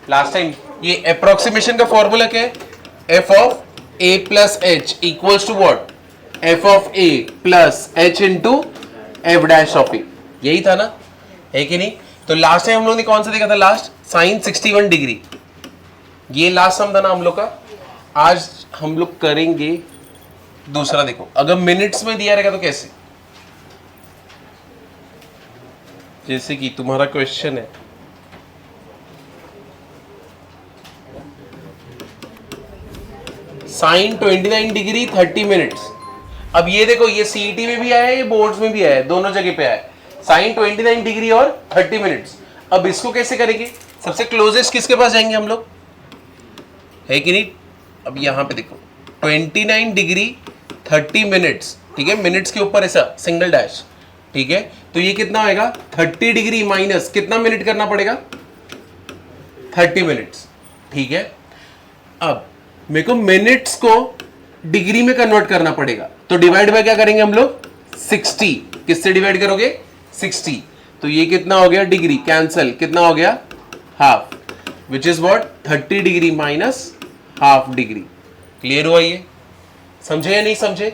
Last time ये approximation का formula क्या है? F of A plus H equals to what? F of A plus H into F dash of A, यही था ना, है कि नहीं? तो लास्ट टाइम हम लोग ने कौन सा देखा था? लास्ट साइन 61 डिग्री, ये लास्ट सम था ना हम लोग का। आज हम लोग करेंगे दूसरा। देखो अगर मिनट्स में दिया रहेगा तो कैसे, जैसे कि तुम्हारा क्वेश्चन है साइन 29 डिग्री 30 मिनट्स। अब ये देखो, ये सीईटी में भी आया है, ये बोर्ड्स में भी आया है, दोनों जगह पे आया है, साइन 29 डिग्री और 30 मिनट्स। अब इसको कैसे करेंगे? सबसे क्लोजेस्ट किसके पास जाएंगे हम लोग, है कि नहीं? अब यहां पे देखो 29 डिग्री 30 मिनट्स, ठीक है, मिनट्स के ऊपर ऐसा सिंगल डैश, ठीक है, तो ये कितना होएगा? 30 डिग्री माइनस कितना मिनट करना पड़ेगा? 30 मिनट्स, ठीक है। अब मेरे को मिनट्स को डिग्री में कन्वर्ट करना पड़ेगा, तो डिवाइड बाय क्या करेंगे हम लोग? 60। किससे डिवाइड करोगे? 60। तो ये कितना हो गया? डिग्री कैंसल, कितना हो गया? Half, which is what? 30 degree minus half degree. Clear हुआ ये? समझे या नहीं समझे?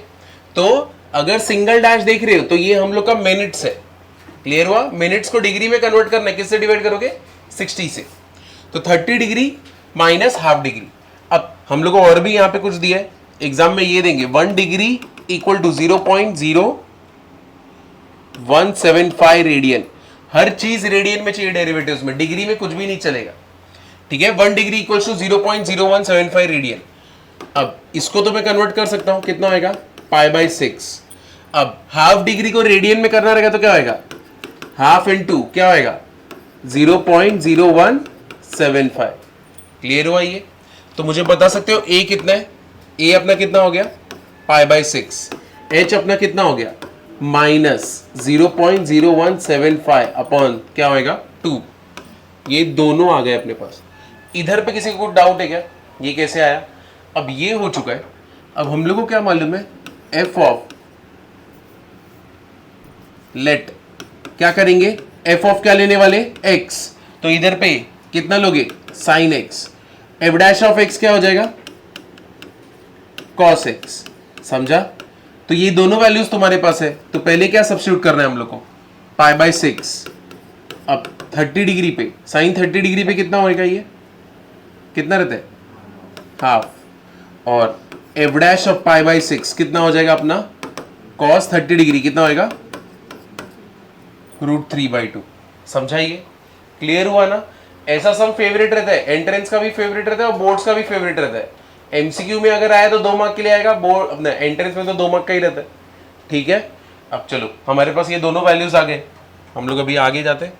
तो अगर सिंगल डैश देख रहे हो तो ये हम लोग का मिनट्स है। क्लियर हुआ? मिनट्स को डिग्री में कन्वर्ट करना है, किससे डिवाइड करोगे? 60 से। तो 30 डिग्री माइनस हाफ डिग्री। अब हम लोग को और भी यहां पे कुछ दिया है, एग्जाम में ये देंगे 1 डिग्री इक्वल टू 0.0175 रेडियन। हर चीज रेडियन में चाहिए डेरिवेटिव्स में, डिग्री में कुछ भी नहीं चलेगा, ठीक है। 1 डिग्री इक्वल टू 0.0175 रेडियन। अब इसको तो मैं कन्वर्ट कर सकता हूं, कितना होएगा? Pi by 6। अब हाफ डिग्री को रेडियन में करना रहेगा तो क्या होएगा? हाफ इंटू क्या होएगा? 0.0175। क्लियर हुआ ये? तो मुझे बता सकते हो ए कितना है? ए अपना कितना हो गया? Pi by 6। एच अपना कितना हो गया? माइनस 0.0175 अपॉन क्या होएगा? 2। ये दोनों आ गए अपने पास। इधर पे किसी को डाउट है क्या, ये कैसे आया? अब ये हो चुका है। अब हम लोग को क्या मालूम है? एफ ऑफ, लेट क्या करेंगे? एफ ऑफ क्या लेने वाले? एक्स। तो इधर पे कितना लोगे? Sine x. F dash of x क्या हो जाएगा? Cos x. समझा? तो ये दोनों वैल्यूज तुम्हारे पास है, तो पहले क्या सब्स्टिट्यूट करना है हम लोग को? Pi by 6। अब 30 डिग्री पे, साइन 30 डिग्री पे कितना होएगा? ये कितना रहता है? हाफ। और F dash of pi by 6 कितना हो जाएगा अपना? कॉस 30 डिग्री कितना होएगा? √3/2। समझा ये? क्लियर हुआ ना? ऐसा सम फेवरेट रहता है, एंट्रेंस का भी फेवरेट रहता है और बोर्ड्स का भी फेवरेट रहता है। एमसीक्यू में अगर आया तो 2 मार्क के लिए आएगा, बोर्ड अपने एंट्रेंस में तो 2 मार्क का ही रहता है, ठीक है। अब चलो हमारे पास ये दोनों वैल्यूज आ गए, हम लोग अभी आगे जाते हैं।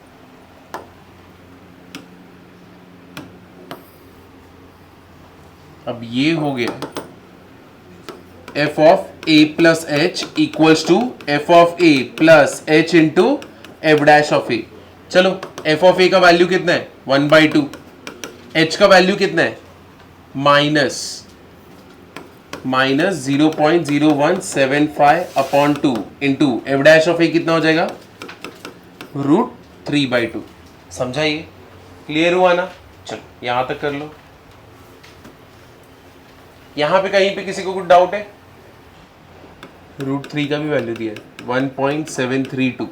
अब ये हो गया F of A plus H equals to F of A plus H into F dash of A. चलो एफ ऑफ ए का वैल्यू कितना है? 1/2। एच का वैल्यू कितना है? Minus 0.0175 upon 2 into F dash of A कितना हो जाएगा? √3/2। समझा ये? क्लियर हुआ ना? चलो यहां तक कर लो। यहां पे कहीं पे किसी को कुछ डाउट है? √3 का भी वैल्यू दिया है 1.732।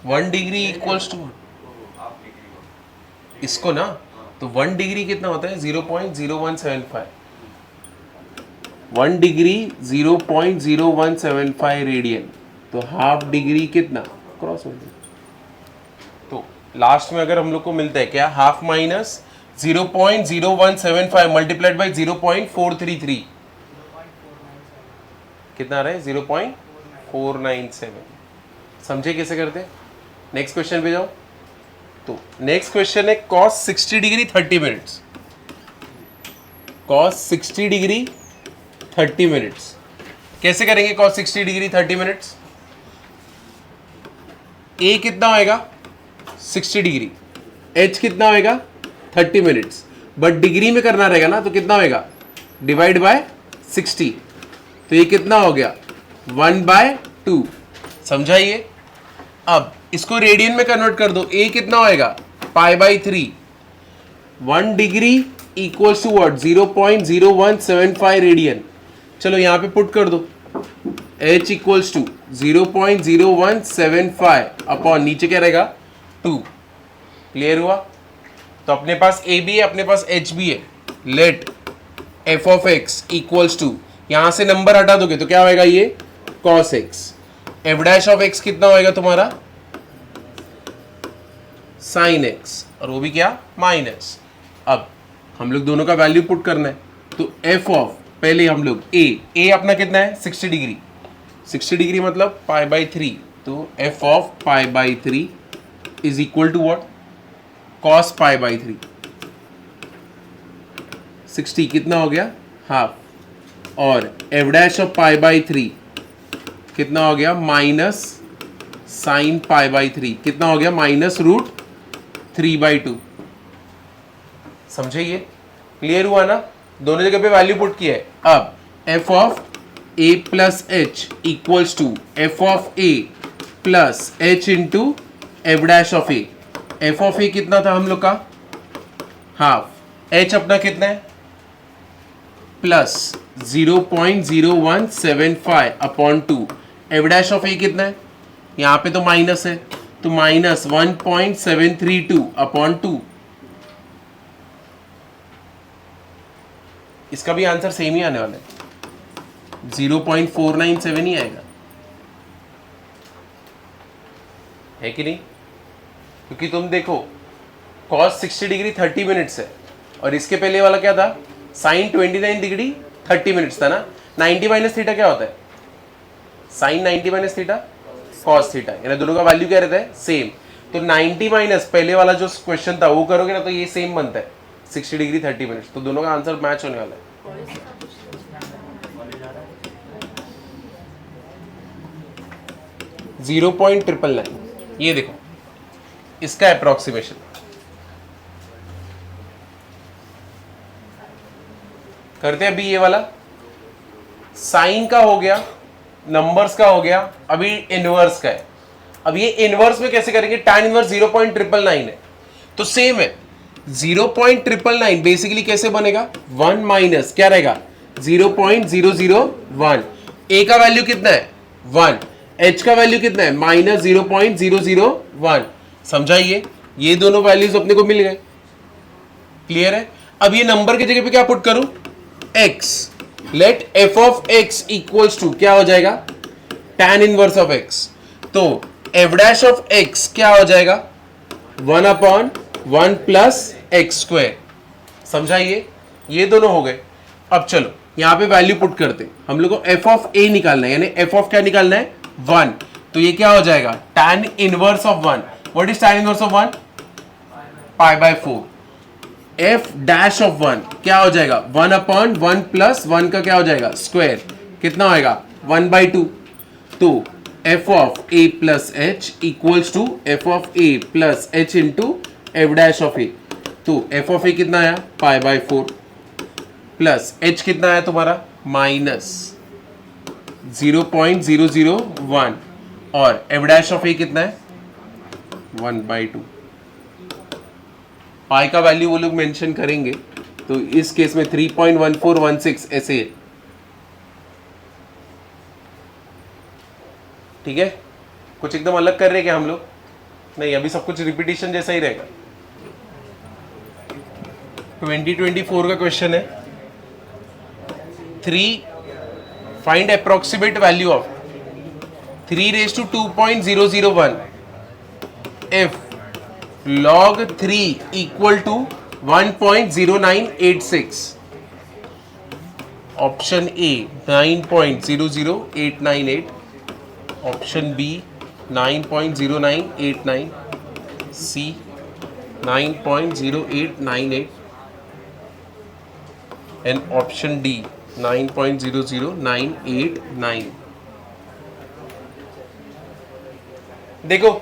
1 डिग्री इक्वल्स टू इसको ना, तो 1 डिग्री कितना होता है? 0.0175। 1 डिग्री 0.0175 रेडियन, तो हाफ डिग्री कितना? क्रॉस हो गया। तो लास्ट में अगर हम लोग को मिलता है क्या? हाफ माइनस 0.0175 मल्टीप्लाइड बाई 0.433 कितना आ रहा है? 0.497। समझे कैसे करते? नेक्स्ट क्वेश्चन पे जाओ। तो नेक्स्ट क्वेश्चन है cos 60 degree 30 minutes. cos 60 degree 30 minutes कैसे करेंगे? cos 60 डिग्री 30 मिनट्स, ए कितना होएगा? 60 डिग्री, एच कितना होएगा? 30 मिनट्स, बट डिग्री में करना रहेगा ना, तो कितना होएगा? Divide by 60। तो तो ये कितना हो गया 1/2, समझाइए। अब इसको रेडियन में कन्वर्ट कर दो, ए कितना होएगा π/3, 1 degree equals to what 0.0175 radian. चलो यहां पे पुट कर दो, h इक्वल्स टू 0.0175 अपॉन नीचे क्या रहेगा 2। क्लियर हुआ? तो अपने पास a भी है, अपने पास h भी है। Let f of x equals to, यहां से नंबर हटा दोगे तो क्या होएगा ये cos x, f dash of x कितना होएगा तुम्हारा sin x, और वो भी क्या माइनस। अब हम लोग दोनों का वैल्यू पुट करना है, तो f ऑफ पहले हम लोग a अपना कितना है 60 डिग्री, 60 डिग्री मतलब π/3, तो f of π/3 is equal to what cos π/3। 60 कितना हो गया हाफ, और f डैश ऑफ π/3 कितना हो गया माइनस साइन π/3 कितना हो गया -√3/2। समझे ये? क्लियर हुआ ना? दोनों जगह पे वैल्यू पुट किया है। अब f of a plus H equals to f of a plus h into f dash of a। f of a कितना था हम लोग का हाफ, h अपना कितना है plus 0.0175 upon 2, f dash of a कितना है, यहाँ पे तो माइनस है तो माइनस 1.732 अपॉन 2। इसका भी आंसर सेम ही आने वाला है, 0.497 ही आएगा, है कि नहीं? क्योंकि तुम देखो cos 60 डिग्री 30 मिनट्स है, और इसके पहले वाला क्या था sin 29 डिग्री 30 मिनट्स था ना। 90 माइनस थीटा क्या होता है sin 90 minus theta cos theta, यानी दोनों का वैल्यू क्या रहता है सेम। तो 90 माइनस पहले वाला जो क्वेश्चन था वो करोगे ना तो ये सेम बनता है 60 डिग्री 30 मिनट्स, तो दोनों का आंसर मैच होने वाला है। 0.999, ये देखो इसका अप्रोक्सीमेशन करते हैं। अभी ये वाला साइन का हो गया, नंबर्स का हो गया, अभी इनवर्स का है। अब ये इनवर्स में कैसे करेंगे, tan इनवर्स 0.999 है तो सेम है 0.999 बेसिकली कैसे बनेगा 1 माइनस क्या रहेगा 0.001। a का वैल्यू कितना है 1, h का वैल्यू कितना है -0.001। समझाइए, ये दोनों वैल्यूज अपने को मिल गए। क्लियर है? अब ये नंबर की जगह पे क्या पुट करूं x, let f of x equals to क्या हो जाएगा tan इनवर्स ऑफ x, तो f डैश ऑफ x क्या हो जाएगा 1/1 प्लस एक्स स्क्वायर। समझाइए, ये दोनों हो गए। अब चलो यहां पे वैल्यू पुट करते, हम लोग को f ऑफ a निकालना है, यानी f ऑफ क्या निकालना है 1, तो ये क्या हो जाएगा tan inverse of 1। What is tan inverse of 1 π/4। f dash of 1 क्या हो जाएगा 1/1 प्लस 1 का क्या हो जाएगा स्क्वायर, कितना होएगा 1/2। तो f of a plus h equals to f of a plus h into f dash of a। तो f ऑफ a कितना आया π/4 प्लस h कितना आया तुम्हारा -0.001 और f डैश ऑफ a कितना है 1/2। पाई का वैल्यू वो लोग मेंशन करेंगे, तो इस केस में 3.1416 ऐसे है। ठीक है, कुछ एकदम अलग कर रहे हैं क्या हम लोग? नहीं, अभी सब कुछ रिपीटिशन जैसा ही रहेगा। 2024 का क्वेश्चन है 3 find approximate value of 3⁻².001 if log 3 equal to 1.0986। Option A 9.00898, option B 9.0989, C 9.0898 and option D 9.00989। देखो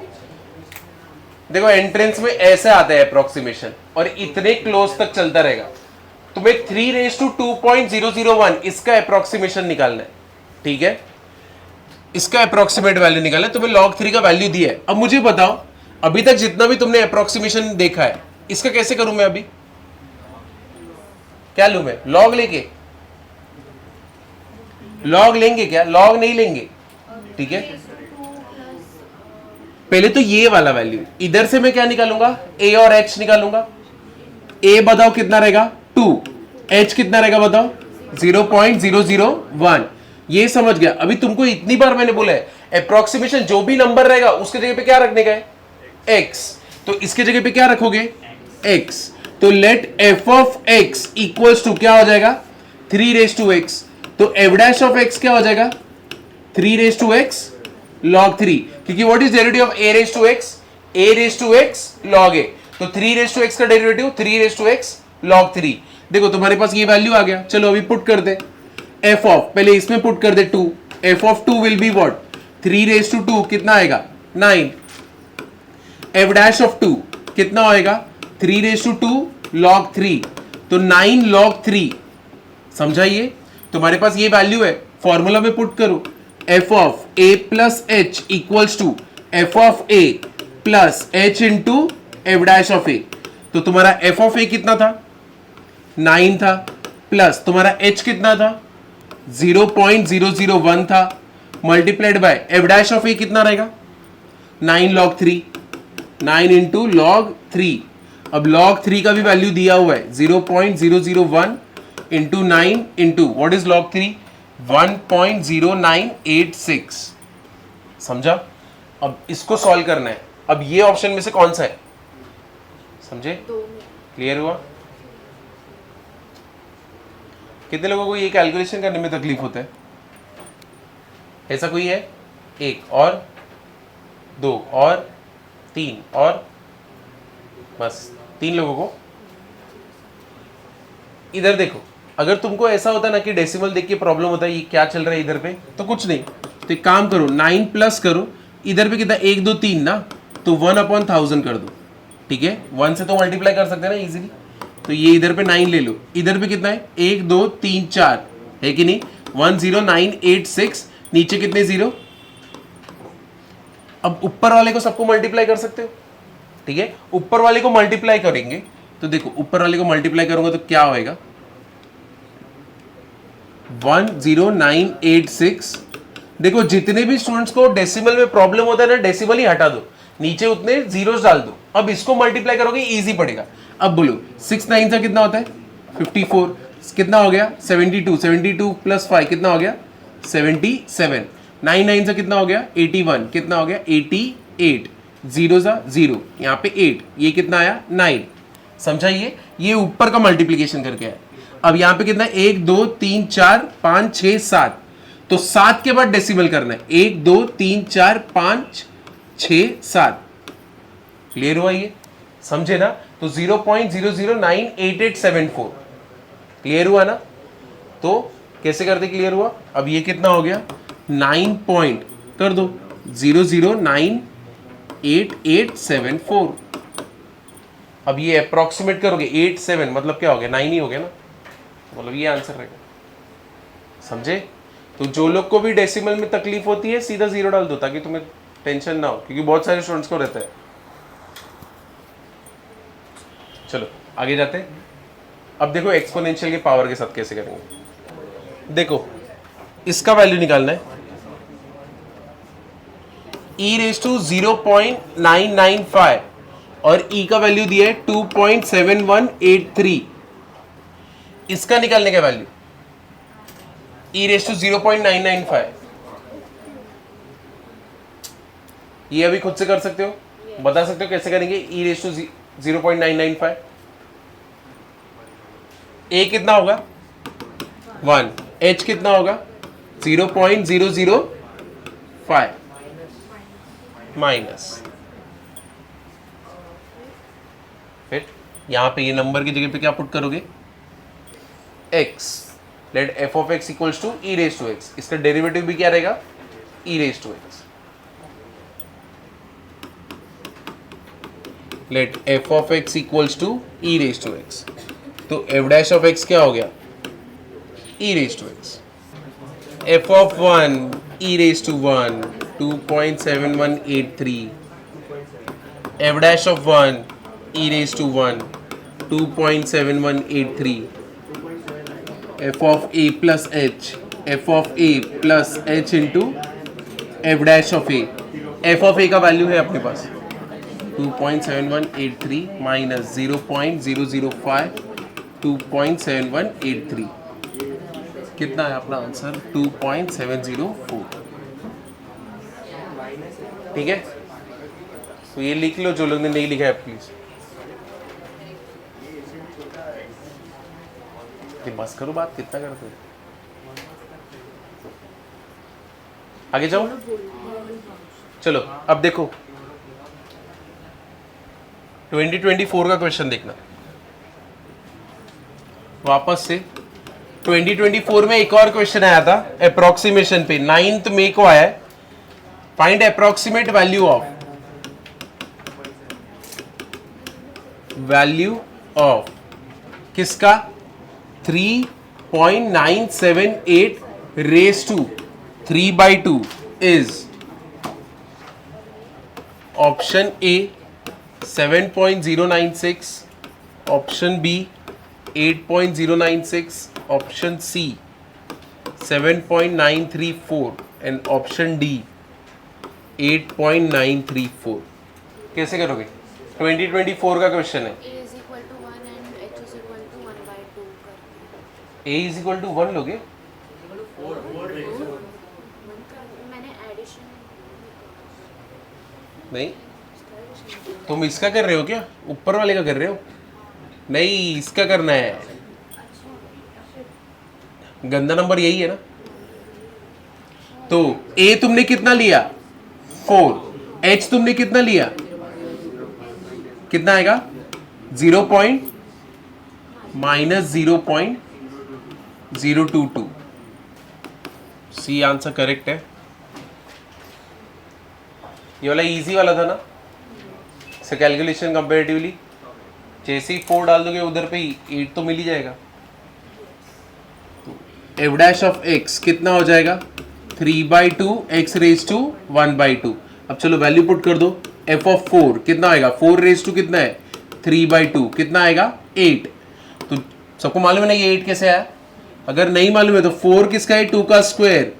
देखो एंट्रेंस में ऐसे आता है अप्रोक्सीमेशन और इतने क्लोज तक चलता रहेगा। तुम्हें 3⁻².001 इसका अप्रोक्सीमेशन निकालना है। ठीक है, इसका अप्रोक्सीमेट वैल्यू निकाला, तुम्हें log 3 का वैल्यू दिया है। अब मुझे बताओ अभी तक जितना भी तुमने अप्रोक्सीमेशन देखा है इसका कैसे करूं मैं? अभी क्या लूं मैं? log लेके? log लेंगे क्या? log नहीं लेंगे, ठीक है। पहले तो ये वाला वैल्यू, इधर से मैं क्या निकालूंगा? a और h निकालूंगा। a बताओ कितना रहेगा? 2, h कितना रहेगा बताओ? 0.001। ये समझ गया? अभी तुमको इतनी बार मैंने बोला है अप्रोक्सीमेशन जो भी नंबर रहेगा उसके जगह पे क्या रखने का है? x। तो इसके जगह पे क्या रखोगे? x। तो let f of x equals to क्या हो जाएगा? 3 रेज टू x। तो f डैश ऑफ x क्या हो जाएगा? 3 रेज टू x log 3, क्योंकि what is derivative of a raise to x? a raise to x log a। तो 3 raise to x का derivative 3 raise to x log 3। देखो तुम्हारे पास ये वैल्यू आ गया। चलो अभी पुट कर दे f ऑफ, पहले इसमें पुट कर दे 2। f of 2 will be what? 3 raise to 2 कितना आएगा? 9। f डैश ऑफ 2 कितना होएगा? 3 रेज टू 2 log 3, तो 9 log 3। समझाइए? तुम्हारे पास ये वैल्यू है, फॉर्मूला में पुट करो f of a plus h equals to f of a plus h into f dash of a। तो तुम्हारा f ऑफ a कितना था? 9 था, प्लस तुम्हारा h कितना था? 0.001 था, multiplied by f dash of a कितना रहेगा? 9 log 3, 9 इंटू log 3। अब log 3 का भी वैल्यू दिया हुआ है 0.001 into 9 into what is log 3? 1.0986। समझा? अब इसको सॉल्व करना है। अब ये ऑप्शन में से कौन सा है? समझे? क्लियर हुआ? कितने लोगों को ये कैलकुलेशन करने में तकलीफ होता है? ऐसा कोई है? 1 और 2 और 3 और बस 3 लोगों को। इधर देखो, अगर तुमको ऐसा होता ना कि डेसिमल देख के प्रॉब्लम होता है ये क्या चल रहा है इधर पे, तो कुछ नहीं, तो एक काम करो 9 प्लस करो, इधर पे कितना 1 2 3 ना, तो 1/1000 कर दो, ठीक है। 1 से तो मल्टीप्लाई कर सकते हैं ना इजीली, तो ये इधर पे 9 ले लो, इधर पे कितना है 1 2 3 4 है कि नहीं? 10986, नीचे कितने जीरो? अब ऊपर वाले को सबको मल्टीप्लाई कर सकते हो, ठीक है। ऊपर वाले को मल्टीप्लाई करेंगे तो देखो ऊपर वाले को मल्टीप्लाई करूंगा तो क्या होएगा? 10986। देखो जितने भी स्टूडेंट्स को डेसिमल में प्रॉब्लम होता है ना, डेसिमल ही हटा दो, नीचे उतने जीरोस डाल दो। अब इसको मल्टीप्लाई करोगे इजी पड़ेगा। अब बोलो 6 9 का कितना होता है? 54। कितना हो गया? 72। 72 प्लस 5 कितना हो गया? 77। 9 9 से कितना हो गया? 81। कितना हो गया? 88। जीरो सा जीरो, यहाँ पे 8, ये कितना आया? 9। समझाइए? ये ऊपर का मल्टीप्लीकेशन करके है। अब यहाँ पे कितना? 1 2 3 4 5 6 7, तो 7 के बाद डेसिमल करना है। 1 2 3 4 5 6 7। क्लियर हुआ ये? समझे ना? तो 0.0098874 क्लियर हुआ ना? तो कैसे करते क्लियर हुआ? अब ये कितना हो गया? 9 पॉइंट कर दो, 0098874। अब ये अप्रोक्सीमेट करोगे 87, मतलब क्या हो गया? 9 ही हो गया ना, मतलब ये आंसर रहेगा। समझे? तो जो लोग को भी डेसिमल में तकलीफ होती है सीधा 0 डाल दो, ताकि तुम्हें टेंशन ना हो, क्योंकि बहुत सारे स्टूडेंट्स को रहता है। चलो आगे जाते हैं। अब देखो एक्सपोनेंशियल के पावर के साथ कैसे करेंगे। देखो इसका वैल्यू निकालना है, e रेज टू 0.995 और e का वैल्यू दिया है 2.7183। इसका निकालने का वैल्यू e रेज टू 0.995, ये अभी खुद से कर सकते हो, बता सकते हो कैसे करेंगे e रेज टू 0.995। a कितना होगा? 1। h कितना होगा? 0.005 माइनस, फिर यहां पे ये नंबर की जगह पे क्या पुट करोगे? x। Let f of x equals to e raise to x। इसका डेरिवेटिव भी क्या रहेगा? e raise to x। Let f of x equals to e raise to x। तो f डैश ऑफ x क्या हो गया? e raise to x। f of 1 e raised to 1 2.7183, f dash of 1 e raised to 1 2.7183, f of a plus h, f of a plus h into f dash of a, f of a का value है अपने पास 2.7183 minus 0.005 2.7183, कितना है अपना answer 2.704। ठीक है, तो ये लिख लो जो लोग ने नहीं लिखा है प्लीज। बस करो बात, कितना करते हो, आगे जाओ। चलो अब देखो 2024 का क्वेश्चन देखना वापस से। 2024 में एक और क्वेश्चन आया था अप्रोक्सीमेशन पे, 9 मई को आया है। फाइंड अप्रोक्सीमेट वैल्यू ऑफ किसका 3.978 raise to 3/2 is option A 7.096, option B 8.096, option C 7.934 and option D 8.934। कैसे करोगे? 2024 का क्वेश्चन है। A is equal to 1 and H is equal to 1/2 करके। a इज इक्वल टू 1 लोगे? मैंने एडिशन नहीं, तुम इसका कर रहे हो क्या? ऊपर वाले का कर रहे हो? नहीं, इसका करना है। गंदा नंबर यही है ना। तो a तुमने कितना लिया 4, h तुमने कितना लिया, कितना आएगा 0.-0.022। सी आंसर करेक्ट है। ये वाला इजी वाला था ना, से कैलकुलेशन कंपेरेटिवली जैसे ही 4 डाल दोगे उधर पे ही 8 तो मिल ही जाएगा। तो एफ डैश ऑफ एक्स कितना हो जाएगा 3/2 एक्स रेज टू 1/2। अब चलो वैल्यू पुट कर दो। एफ ऑफ 4 कितना आएगा, 4 रेज टू कितना है 3/2, कितना आएगा 8। तो सबको मालूम है ना ये 8 कैसे आया? अगर नहीं मालूम है तो 4 किसका है 2 का स्क्वायर,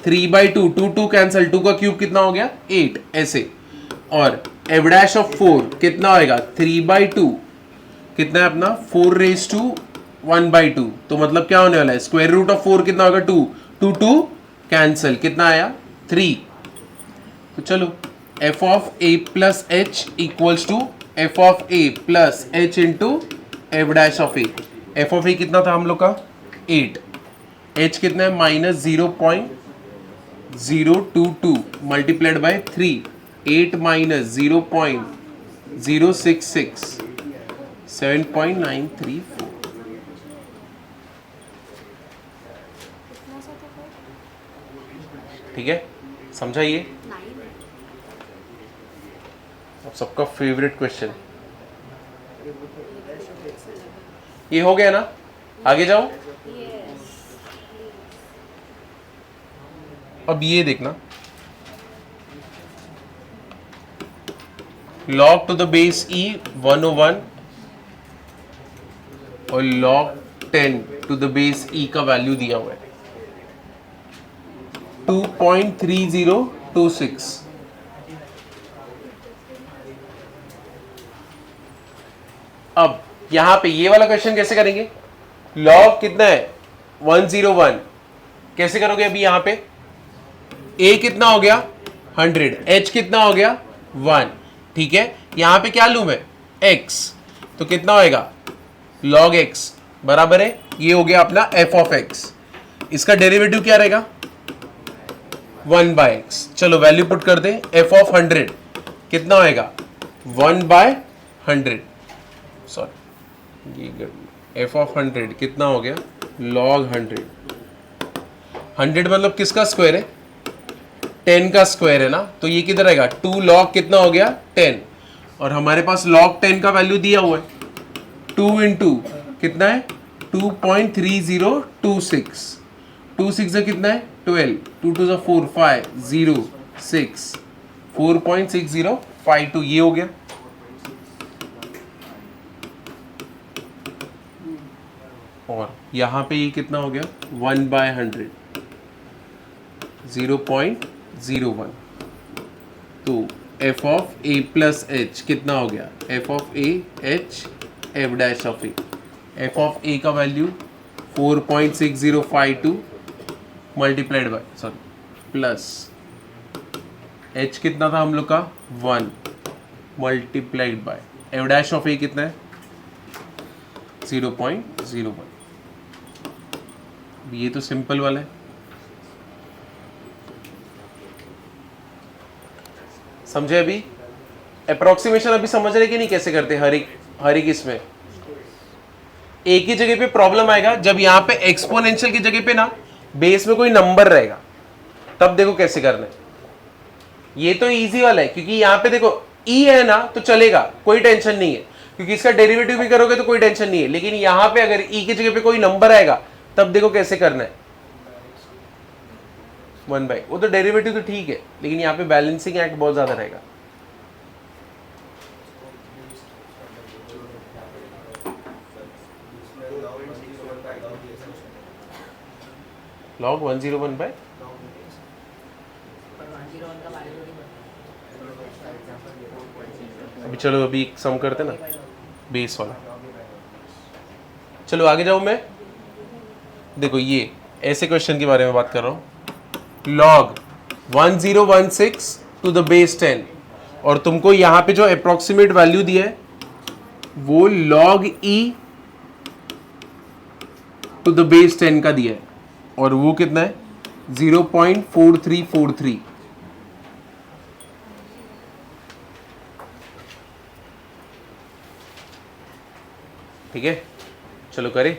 3/2 2 कैंसिल, 2 का क्यूब कितना हो गया 8 ऐसे। और एफ डैश ऑफ 4 कितना होएगा 3/2, कितना है अपना 4 रेज टू 1/2। तो मतलब क्या होने वाला है स्क्वायर रूट ऑफ 4 कितना होगा 2, 2 कैंसिल, कितना आया 3। तो चलो F of A plus H equals to F of A plus H into F dash of A. F of A कितना था हम लोग का 8, एच कितना है -0.022 मल्टीप्लाइड बाय 3, 8 माइनस 0.066 7.934। कितना सा था फिर? ठीक है, समझाइए। 9। अब सबका फेवरेट क्वेश्चन ये हो गया ना, आगे जाओ। यस। अब ये देखना, log to the base e 101 और log 10 to the base e का वैल्यू दिया हुआ है 2.3026। अब यहां पे ये वाला क्वेश्चन कैसे करेंगे? log कितना है 101, कैसे करोगे? अभी यहां पे a कितना हो गया 100, h कितना हो गया 1, ठीक है। यहां पे क्या लूं मैं x, तो कितना होएगा log x बराबर है, ये हो गया अपना f ऑफ x। इसका डेरिवेटिव क्या रहेगा 1/x। चलो वैल्यू पुट कर दे। f ऑफ 100 कितना होएगा 1/100, सॉरी f ऑफ 100 कितना हो गया log 100। 100 मतलब किसका स्क्वायर है 10 का स्क्वायर है ना, तो ये किधर आएगा 2 log कितना हो गया 10, और हमारे पास log 10 का वैल्यू दिया हुआ है 2 इंटू कितना है 2.3026, 2 6 कितना है 12, 2 2 4 5 0 6 4.6052 ये हो गया। और यहां पे ये कितना हो गया 1/100 0.01। तो f of a plus h कितना हो गया f of a h f dash of a। f of a का value 4.6052 multiplied by plus h कितना था हम लोग का 1 multiplied by f dash of a कितना है 0.01। ये तो सिंपल वाला है। समझे? अभी अप्रोक्सीमेशन अभी समझ रहे कि नहीं कैसे करते हर एक इसमें। एक ही जगह पे प्रॉब्लम आएगा जब यहां पे एक्सपोनेंशियल की जगह पे ना बेस में कोई नंबर रहेगा, तब देखो कैसे करना है। ये तो इजी वाला है क्योंकि यहां पे देखो e है ना तो चलेगा, कोई टेंशन नहीं है क्योंकि इसका डेरिवेटिव भी करोगे तो कोई टेंशन नहीं है। लेकिन यहां पे अगर e की जगह पे कोई नंबर आएगा तब देखो कैसे करना है। 1/, वो तो डेरिवेटिव तो ठीक है लेकिन यहाँ पे बैलेंसिंग एक्ट बहुत ज्यादा रहेगा। log 101/, अभी चलो अभी सम करते ना बेस वाला। चलो आगे जाऊं मैं। देखो ये ऐसे क्वेश्चन के बारे में बात कर रहा हूं। log 1016 टू द बेस 10 और तुमको यहां पे जो अप्रोक्सीमेट वैल्यू दिया है वो log e to the base 10 का दिया है और वो कितना है 0.4343। ठीक है, चलो करें।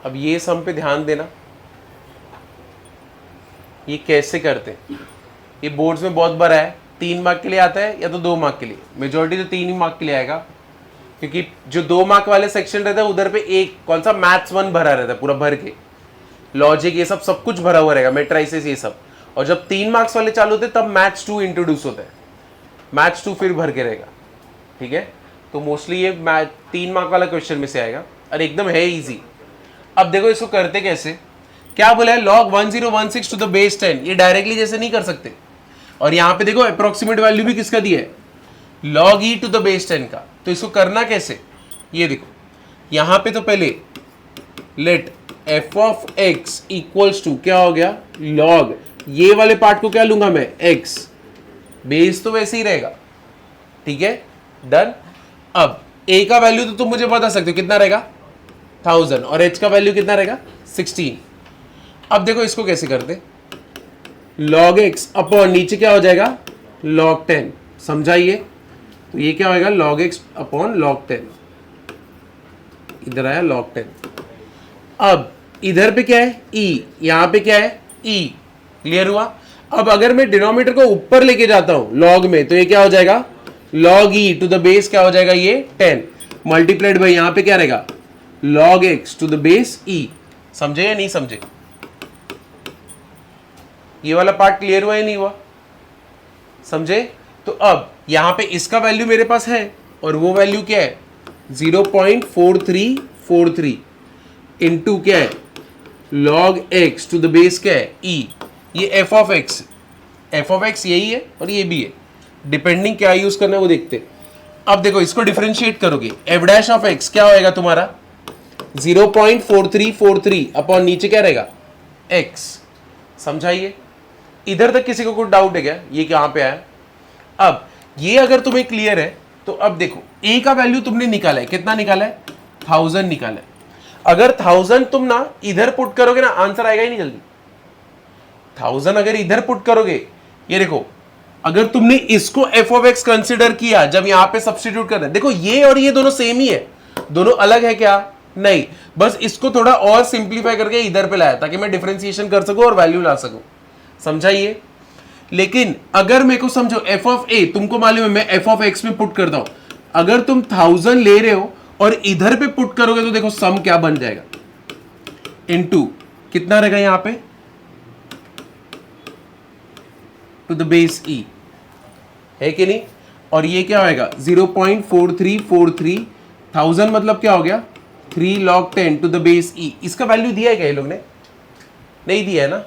अब ये सम पे ध्यान देना, ये कैसे करते हैं। ये बोर्ड्स में बहुत बार है, 3 मार्क के लिए आता है या तो 2 मार्क के लिए। मेजॉरिटी तो 3 ही मार्क के लिए आएगा क्योंकि जो 2 मार्क वाले सेक्शन रहता है उधर पे एक कौन सा मैथ्स 1 भरा रहता है, पूरा भर के लॉजिक ये सब कुछ भरा हुआ रहेगा, मेट्राइसिस ये सब। और जब 3 मार्क्स वाले चालू होते तब मैथ्स 2 इंट्रोड्यूस होता है, मैथ्स 2 फिर भर के रहेगा। ठीक है, तो मोस्टली ये 3 मार्क वाला क्वेश्चन में से आएगा और एकदम है इजी। अब देखो इसको करते कैसे, क्या बोला है log 1016 टू द बेस 10, ये डायरेक्टली जैसे नहीं कर सकते। और यहां पे देखो अप्रोक्सीमेट वैल्यू भी किसका दिया है log e to the base 10 का। तो इसको करना कैसे, ये देखो यहां पे तो पहले let f of x equals to क्या हो गया log, ये वाले पार्ट को क्या लूंगा मैं x, बेस तो वैसे ही रहेगा। ठीक है, डन। अब a का वैल्यू तो तुम मुझे बता सकते हो कितना रहेगा 1000 और h का वैल्यू कितना रहेगा 16। अब देखो इसको कैसे करते, log x अपॉन नीचे क्या हो जाएगा log 10, समझाइए। तो ये क्या होगा log x अपॉन log 10, इधर आया log 10। अब इधर पे क्या है e, यहां पे क्या है e, क्लियर हुआ। अब अगर मैं डिनोमिनेटर को ऊपर लेके जाता हूं log में तो ये क्या हो जाएगा log e to the base क्या हो जाएगा ये 10 मल्टीप्लाइड बाई यहां पे क्या रहेगा log x to the base e। समझे या नहीं समझे, ये वाला पार्ट क्लियर हुआ या नहीं हुआ, समझे। तो अब यहां पे इसका वैल्यू मेरे पास है और वो वैल्यू क्या है 0.4343 इंटू क्या है log x to the base क्या है e। ये f ऑफ x यही है और ये भी है, डिपेंडिंग क्या यूज करना है वो देखते हैं। अब देखो इसको डिफरेंशिएट करोगे f डैश ऑफ x क्या होएगा तुम्हारा 0.4343 अपॉन नीचे क्या रहेगा x। समझाइए, इधर तक किसी को कुछ डाउट है क्या, ये कहां पे आया। अब ये अगर तुम्हें क्लियर है तो अब देखो a का वैल्यू तुमने निकाला है, कितना निकाला है 1000 निकाला है। अगर 1000 तुम ना इधर पुट करोगे ना आंसर आएगा ही नहीं जल्दी। 1000 अगर इधर पुट करोगे, ये देखो अगर तुमने इसको f ऑफ x कंसिडर किया जब यहां पे सब्स्टिट्यूट करना है, देखो ये और ये दोनों सेम ही है, दोनों अलग है क्या नहीं, बस इसको थोड़ा और सिंप्लीफाई करके इधर पे लाया ताकि मैं डिफरेंशिएशन कर सकूं और वैल्यू ला सकूं। समझाइए। लेकिन अगर मेरे को समझो f ऑफ a तुमको मालूम है मैं f ऑफ x में पुट करता हूं, अगर तुम 1000 ले रहे हो और इधर पे पुट करोगे तो देखो सम क्या बन जाएगा, इनटू कितना रहेगा यहां पे, टू द बेस ई, है कि नहीं। और ये क्या होएगा 0.4343, 1000 मतलब क्या हो गया 3 log 10 टू द बेस ई। इसका वैल्यू दिया है क्या ये लोग ने, नहीं दिया है ना।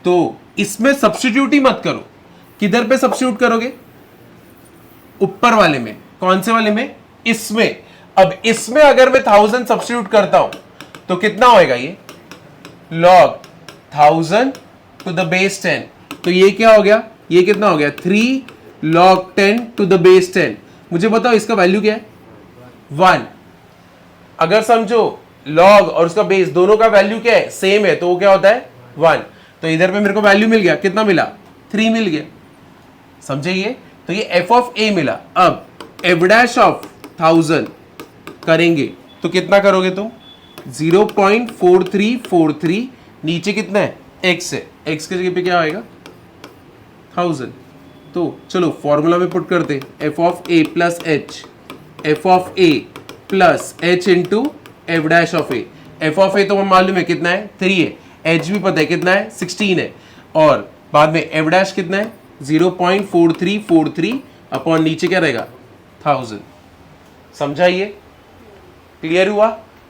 तो इसमें सब्स्टिट्यूट ही मत करो, किधर पे सब्स्टिट्यूट करोगे, ऊपर वाले में। कौन से वाले में, इसमें। अब इसमें अगर मैं 1000 सब्स्टिट्यूट करता हूं तो कितना होएगा ये log 1000 टू द बेस 10, तो ये क्या हो गया, ये कितना हो गया 3 log 10 टू द बेस 10। मुझे बताओ इसका वैल्यू क्या है 1। अगर समझो log और उसका बेस दोनों का वैल्यू क्या है, सेम है, तो वो क्या होता है 1। तो इधर पे मेरे को वैल्यू मिल गया, कितना मिला 3 मिल गया, समझे ये। तो ये f ऑफ a मिला। अब f डैश ऑफ 1000 करेंगे तो कितना करोगे तुम 0.4343, नीचे कितना है x है, x के जगह पे क्या आएगा 1000। तो चलो फॉर्मूला में पुट करते, f of a plus h, f of a plus h into F dash of a। f of a तो हमें मालूम है कितना है 3 है, h भी पता है कितना है 16 है, और बाद में f डैश कितना है 0.4343 अपॉन नीचे क्या रहेगा 1000। समझा ये, क्लियर हुआ।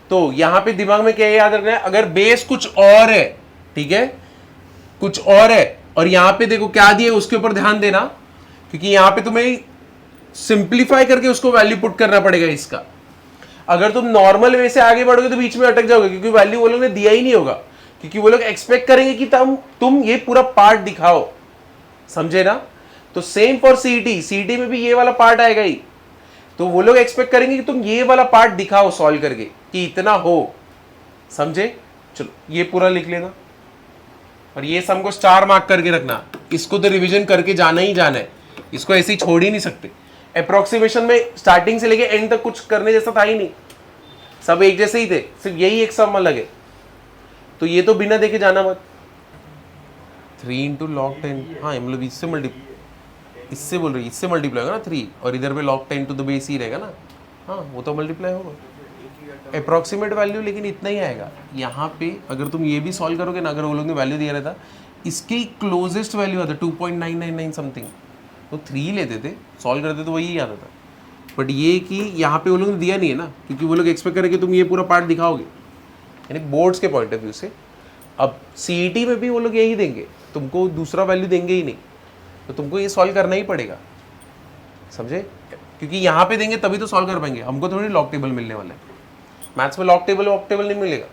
तो यहां पे दिमाग में क्या याद रखना है, अगर बेस कुछ और है, ठीक है कुछ और है, और यहां पे देखो क्या दिया उसके ऊपर ध्यान देना, क्योंकि यहां पे तुम्हें सिंप्लीफाई करके उसको वैल्यू पुट करना पड़ेगा इसका। अगर तुम नॉर्मल वे से आगे बढ़ोगे तो बीच में अटक जाओगे, क्योंकि वैल्यू वो लोग ने दिया ही नहीं होगा, क्योंकि वो लोग एक्सपेक्ट करेंगे कि तुम ये पूरा पार्ट दिखाओ, समझे ना। तो सेम फॉर सीईटी, सीईटी में भी ये वाला पार्ट आएगा ही, तो वो लोग एक्सपेक्ट करेंगे कि तुम ये वाला पार्ट दिखाओ सॉल्व करके कि इतना हो, समझे। चलो ये पूरा लिख लेना, और ये सम को स्टार मार्क करके रखना, इसको तो रिवीजन करके जाना ही जाना है, इसको ऐसे ही छोड़ ही नहीं सकते। अप्रोक्सीमेशन में स्टार्टिंग से लेके एंड तक कुछ करने जैसा था ही नहीं, सब एक जैसे ही थे, सिर्फ यही एक सम अलग है। तो ये तो बिना देखे जाना मत। 3 इंटू लॉग 10, हाँ मतलब इससे बोल रही, इससे मल्टीप्लाई होगा ना 3, और इधर पे log 10 टू द बेस ही रहेगा ना, हाँ वो तो मल्टीप्लाई होगा। अप्रॉक्सीमेट वैल्यू लेकिन इतना ही आएगा। यहाँ पे अगर तुम ये भी सॉल्व करोगे ना, अगर वो लोग ने वैल्यू दिया रहता, इसकी क्लोजेस्ट वैल्यू आता 2.999 समथिंग, तो 3 लेते थे, सॉल्व करते तो वही आता था। बट ये कि यहाँ पे वो लोग ने दिया नहीं है ना, क्योंकि वो लोग एक्सपेक्ट करें कि तुम ये पूरा पार्ट दिखाओगे, यानी बोर्ड्स के पॉइंट ऑफ व्यू से। अब सीईटी में भी वो लोग यही देंगे, तुमको दूसरा वैल्यू देंगे ही नहीं, तो तुमको ये सॉल्व करना ही पड़ेगा, समझे। क्योंकि यहाँ पे देंगे तभी तो सॉल्व कर पाएंगे, हमको थोड़ी लॉग टेबल मिलने वाला है। मैथ्स में लॉग टेबल वॉक टेबल नहीं मिलेगा।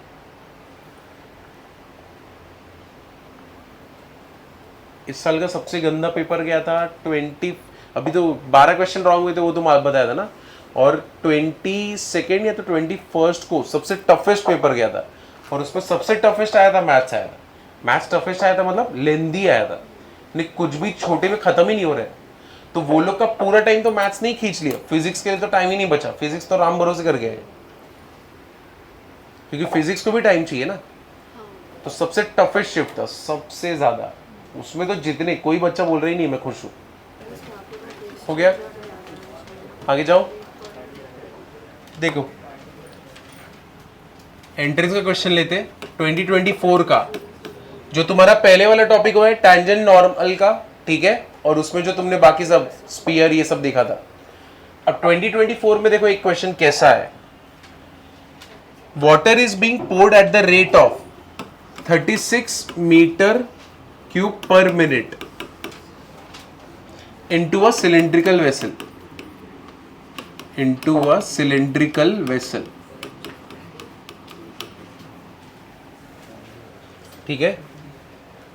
इस साल का सबसे गंदा पेपर गया था 20, अभी तो 12 क्वेश्चन रॉन्ग हुए थे, वो तो बताया था ना, और 22 या तो 21 को सबसे टफेस्ट पेपर गया था, और उसमें सबसे टफेस्ट आया था मैथ्स आया था। मैथ्स टफेस्ट आया था मतलब लेंदी आया था, नहीं कुछ भी छोटे में खत्म ही नहीं हो रहा है। तो वो लोग का पूरा टाइम तो मैथ्स नहीं खींच लिया, फिजिक्स के लिए तो टाइम ही नहीं बचा, फिजिक्स तो राम भरोसे कर गए, क्योंकि फिजिक्स को भी टाइम चाहिए ना। तो सबसे टफेस्ट शिफ्ट था, सबसे ज्यादा, उसमें तो जितने कोई बच्चा बोल रहा ही नहीं मैं खुश हूं। हो गया, आगे जाओ। देखो एंट्रेंस का क्वेश्चन लेते 2024 का, जो तुम्हारा पहले वाला टॉपिक हुआ है टैंजेंट नॉर्मल का, ठीक है, और उसमें जो तुमने बाकी सब स्पीयर ये सब देखा था। अब 2024 में देखो एक क्वेश्चन कैसा है, water is being poured at the rate of 36 metre cube per minute into a cylindrical vessel, ठीक है।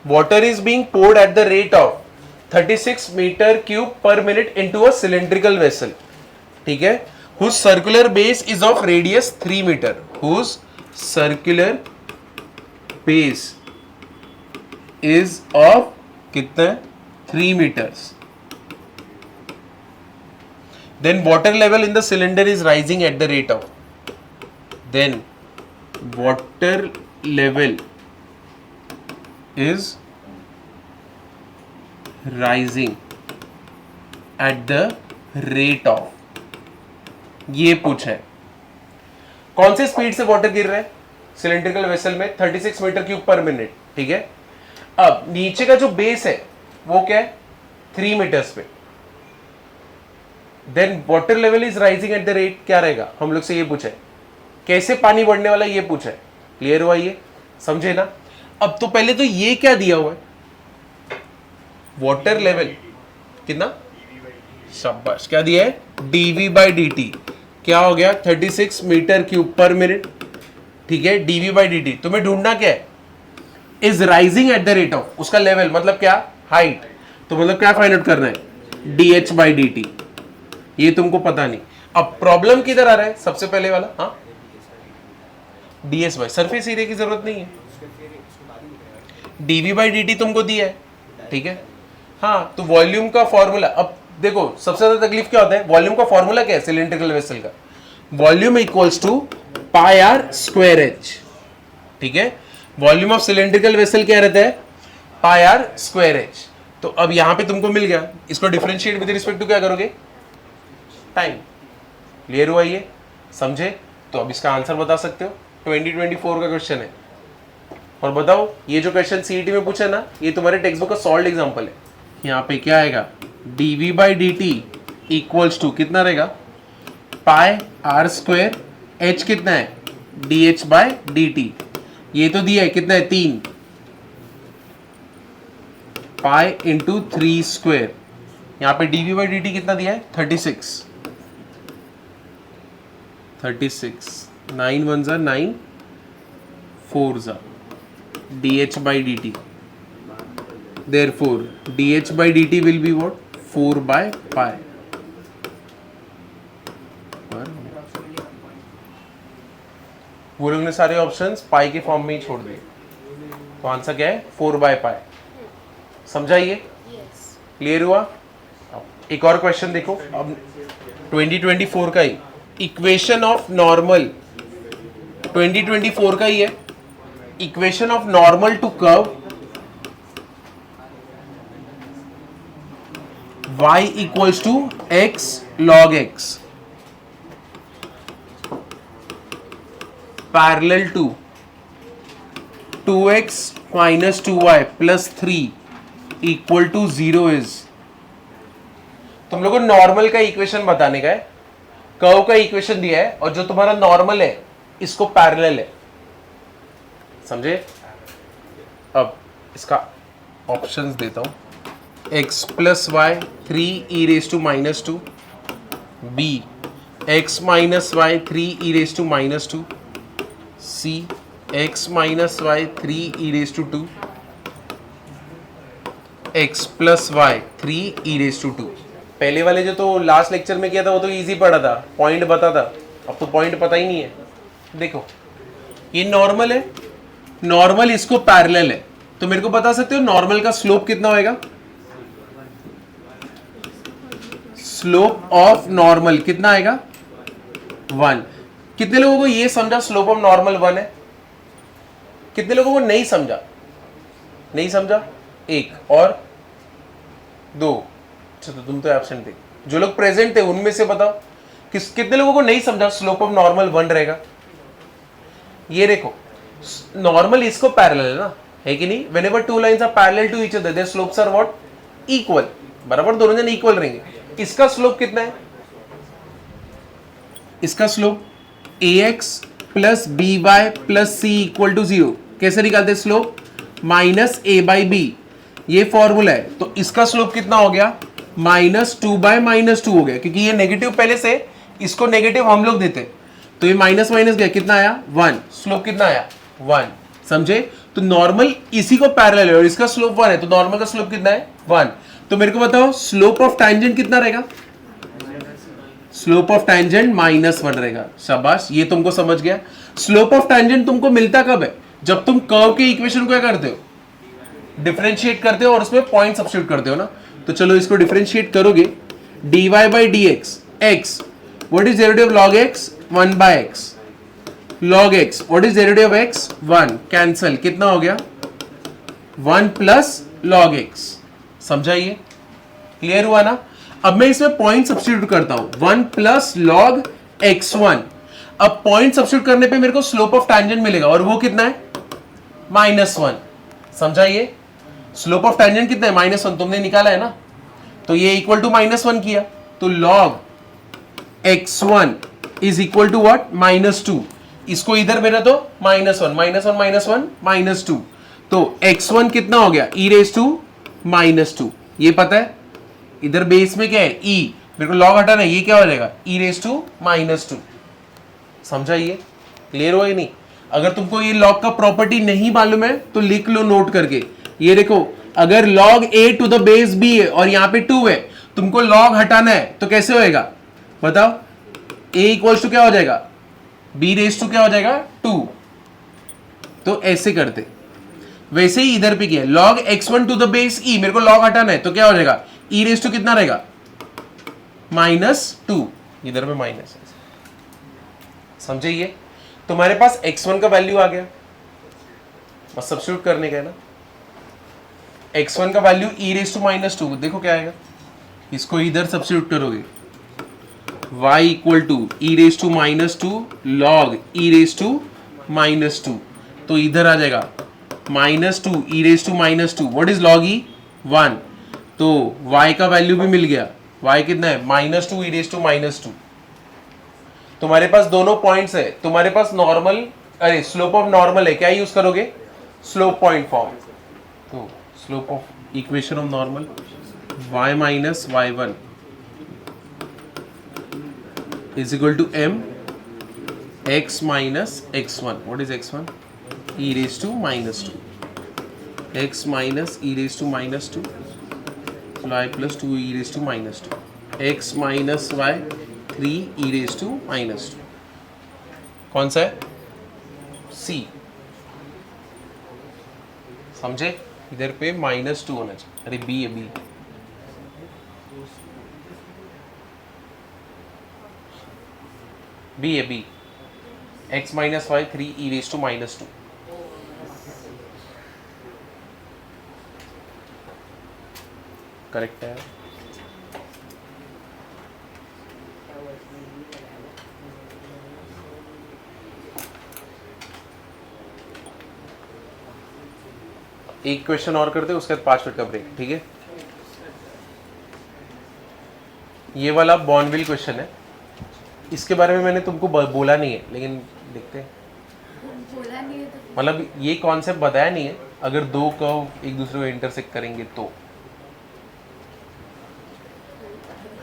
Water is being poured at the rate of 36 metre cube per minute into a cylindrical vessel, ठीक है, whose circular base is of radius 3 metre, whose circular base is of कितना 3 meters. Then water level in the cylinder is rising at the rate of, then water level is rising at the rate of ये पूछा है। कौन से speed से water गिर रहा है सिलेंड्रिकल वेसल में? 36 मीटर क्यूब पर मिनट, ठीक है। अब नीचे का जो बेस है वो क्या है? 3 मीटर्स पे। Then water level is rising at the rate, क्या रहेगा? हम लोग से ये पूछा है। कैसे पानी बढ़ने वाला ये पूछा है। क्लियर हुआ ये? समझे ना? अब तो पहले तो ये क्या दिया हुआ है? वाटर लेवल कितना? शाबाश, क्या दिया है? dv/dt। क्या हो गया? 36 मीटर क्यूब पर मिनट, ठीक है। dv/dt तुम्हें ढूंढना क्या है? Is rising at the rate of, उसका लेवल मतलब क्या? हाइट। तो मतलब क्या फाइंड आउट करना है? dh/dt। ये तुमको पता नहीं। अब प्रॉब्लम किधर आ रहा है? सबसे पहले वाला, हाँ, ds/, सरफेस एरिया की जरूरत नहीं है। dv/dt तुमको दिया है, ठीक है। हाँ, तो वॉल्यूम का फॉर्मूला, अब देखो सबसे ज्यादा तकलीफ क्या होता है? वॉल्यूम का फॉर्मूला क्या है सिलेंड्रिकल वेसल का? Volume equals to pi r square h, ठीक है। वॉल्यूम ऑफ सिलेंड्रिकल वेसल क्या रहता है? Pi r square h. तो अब यहां पे तुमको मिल गया, इसको डिफरेंशिएट विद रिस्पेक्ट टू क्या करोगे? टाइम। क्लियर हुआ ये? समझे? तो अब इसका आंसर बता सकते हो। 2024 का क्वेश्चन है। और बताओ, ये जो क्वेश्चन सीईटी में पूछा ना, ये तुम्हारे टेक्स्ट बुक का सॉल्व एग्जांपल है। यहाँ पे क्या आएगा? dv/dt इक्वल्स टू कितना रहेगा? पाई आर स्क्वायर, h कितना है? dh/dt। ये तो दिया है, कितना है? 3 पाई इंटू 3 स्क्वायर। यहाँ पे dv/dt कितना दिया है? 36। 9 1 जा 9, 4 जा dh/dt। Therefore, dh/dt will be what? 4/pi। वो लोग ने सारे ऑप्शंस पाई के फॉर्म में ही छोड़ दिए, तो आंसर क्या है? 4/pi। समझा ये? Yes. क्लियर हुआ? अब एक और क्वेश्चन देखो, अब 2024 का ही इक्वेशन ऑफ नॉर्मल, 2024 का ही है। Equation of normal to curve y equals to x log x parallel to 2x minus 2y plus 3 equal to 0 is। तुम लोगों को नॉर्मल का इक्वेशन बताने का है। कर्व का इक्वेशन दिया है और जो तुम्हारा नॉर्मल है इसको पैरेलल है। समझे? अब इसका ऑप्शंस देता हूं। x plus y 3 e raised to minus 2, b x minus y 3 e raised to minus 2, c x minus y 3 e raised to 2, x plus y 3 e raised to 2। पहले वाले जो तो लास्ट लेक्चर में किया था वो तो इजी पड़ा था, पॉइंट बता था। अब तो पॉइंट पता ही नहीं है। देखो ये नॉर्मल है, नॉर्मल इसको पैरेलल है, तो मेरे को बता सकते हो नॉर्मल का स्लोप कितना होएगा? स्लोप ऑफ नॉर्मल कितना आएगा? 1। कितने लोगों को ये समझा स्लोप ऑफ नॉर्मल 1 है? कितने लोगों को नहीं समझा? नहीं समझा? 1 और 2। अच्छा, तो तुम तो एब्सेंट थे। जो लोग प्रेजेंट थे उनमें से बताओ कितने लोगों को नहीं समझा स्लोप ऑफ नॉर्मल 1 रहेगा? ये देखो, नॉर्मल इसको पैरेलल है ना, है कि नहीं? Whenever two lines are parallel to each other their slopes are what? Equal. बराबर, दोनों जन इक्वल रहेंगे। इसका स्लोप कितना है? इसका slope ax plus by plus c equal to 0। कैसे निकालते स्लोप? माइनस a/b, ये फॉर्मूला है। तो इसका स्लोप कितना हो गया? -2/-2 हो गया, क्योंकि ये नेगेटिव पहले से, इसको नेगेटिव हम लोग देते, तो ये माइनस माइनस गया, कितना आया? 1। स्लोप कितना आया? 1। समझे? तो नॉर्मल इसी को पैरेलल है और इसका स्लोप 1 है, तो नॉर्मल का स्लोप कितना है? 1। तो मेरे को बताओ स्लोप ऑफ टैंजेंट कितना रहेगा? स्लोप ऑफ टैंजेंट -1 रहेगा। शाबाश, ये तुमको समझ गया। स्लोप ऑफ टैंजेंट तुमको मिलता कब है? जब तुम कर्व के इक्वेशन को क्या करते हो? डिफरेंशिएट करते हो और उसमें पॉइंट सब्स्टिट्यूट करते हो ना। तो चलो इसको डिफरेंशिएट करोगे, dy/dx x, what is derivative of log x? 1/x। log x, what is derivative of x? 1। Cancel, कितना हो गया? 1 प्लस log x। समझा ये? क्लियर हुआ ना? अब मैं इसमें पॉइंट सब्स्टिट्यूट करता हूं, 1 प्लस log x1। अब पॉइंट सब्स्टिट्यूट करने पे मेरे को स्लोप ऑफ टैंजेंट मिलेगा और वो कितना है -1। समझा? ये स्लोप ऑफ टैंजेंट कितना है -1, तुमने निकाला है ना, तो ये इक्वल टू -1 किया, तो log x1 is equal to what -2। इसको इधर मेरा तो -1 -2, तो x1 कितना हो गया e⁻²। ये पता है इधर बेस में क्या है e, मेरे को log हटाना है, ये क्या हो जाएगा e⁻²। समझा? ये क्लियर हुआ या नहीं? अगर तुमको ये log का प्रॉपर्टी नहीं मालूम है तो लिख लो नोट करके। ये देखो, अगर log a to the base b है और यहां पे 2 है, तुमको log हटाना है तो कैसे होएगा बताओ? a इक्वल्स टू क्या हो जाएगा b⁻² क्या हो जाएगा 2। तो ऐसे करते। वैसे ही इधर पे क्या है, log x1 to the base e, मेरे को log हटाना है तो क्या हो जाएगा e⁻² कितना रहेगा -2, इधर पे माइनस है। समझे? ये तुम्हारे पास x1 का वैल्यू आ गया, बस सब्स्टिट्यूट करने का है ना। x1 का वैल्यू e⁻², देखो क्या आएगा, इसको इधर सब्स्टिट्यूट करोगे, y equal to e⁻² log e⁻², तो इधर आ जाएगा -2 e⁻²। What is log e 1, तो y का वैल्यू भी मिल गया, y कितना है -2 e⁻²। तुम्हारे पास दोनों पॉइंट्स है, तुम्हारे पास नॉर्मल, अरे स्लोप ऑफ नॉर्मल है, क्या यूज करोगे स्लोप पॉइंट फॉर्म। तो slope of equation of normal y minus y1 is equal to m x minus x1। What is x1 e⁻², x minus e⁻², y plus 2 e⁻², x minus y 3 e⁻²। कौन सा है C। समझे? इधर पे -2 होना चाहिए, अरे B है, B है, B x minus y 3 e⁻²। Correct है। एक क्वेश्चन और करते हैं, उसके बाद 5 मिनट का ब्रेक, ठीक है? ये वाला बॉर्नविल क्वेश्चन है, इसके बारे में मैंने तुमको बोला नहीं है, लेकिन देखते हैं। बोला नहीं है तो मतलब ये कॉन्सेप्ट बताया नहीं है, अगर दो कर्व एक दूसरे को इंटरसेक्ट करेंगे तो।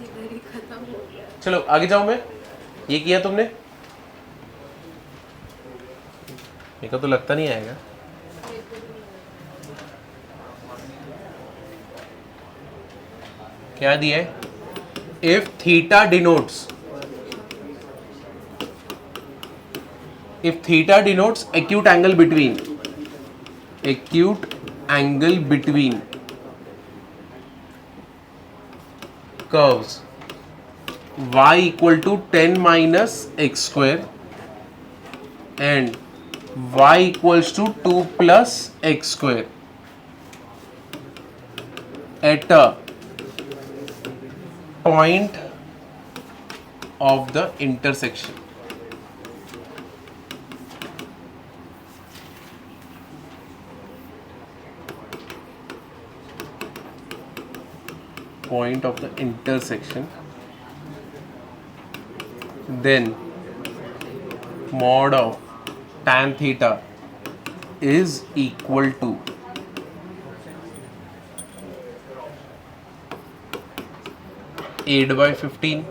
इधर ही खत्म हो गया। चलो आगे जाऊं मैं। ये किया तुमने? मेरे को तो लगता नहीं आएगा। क्या दिया है? If theta denotes acute angle between curves y equal to 10 minus x square and y equals to 2 plus x square at a point of the intersection. Point of the intersection, then mod of tan theta is equal to 8/15,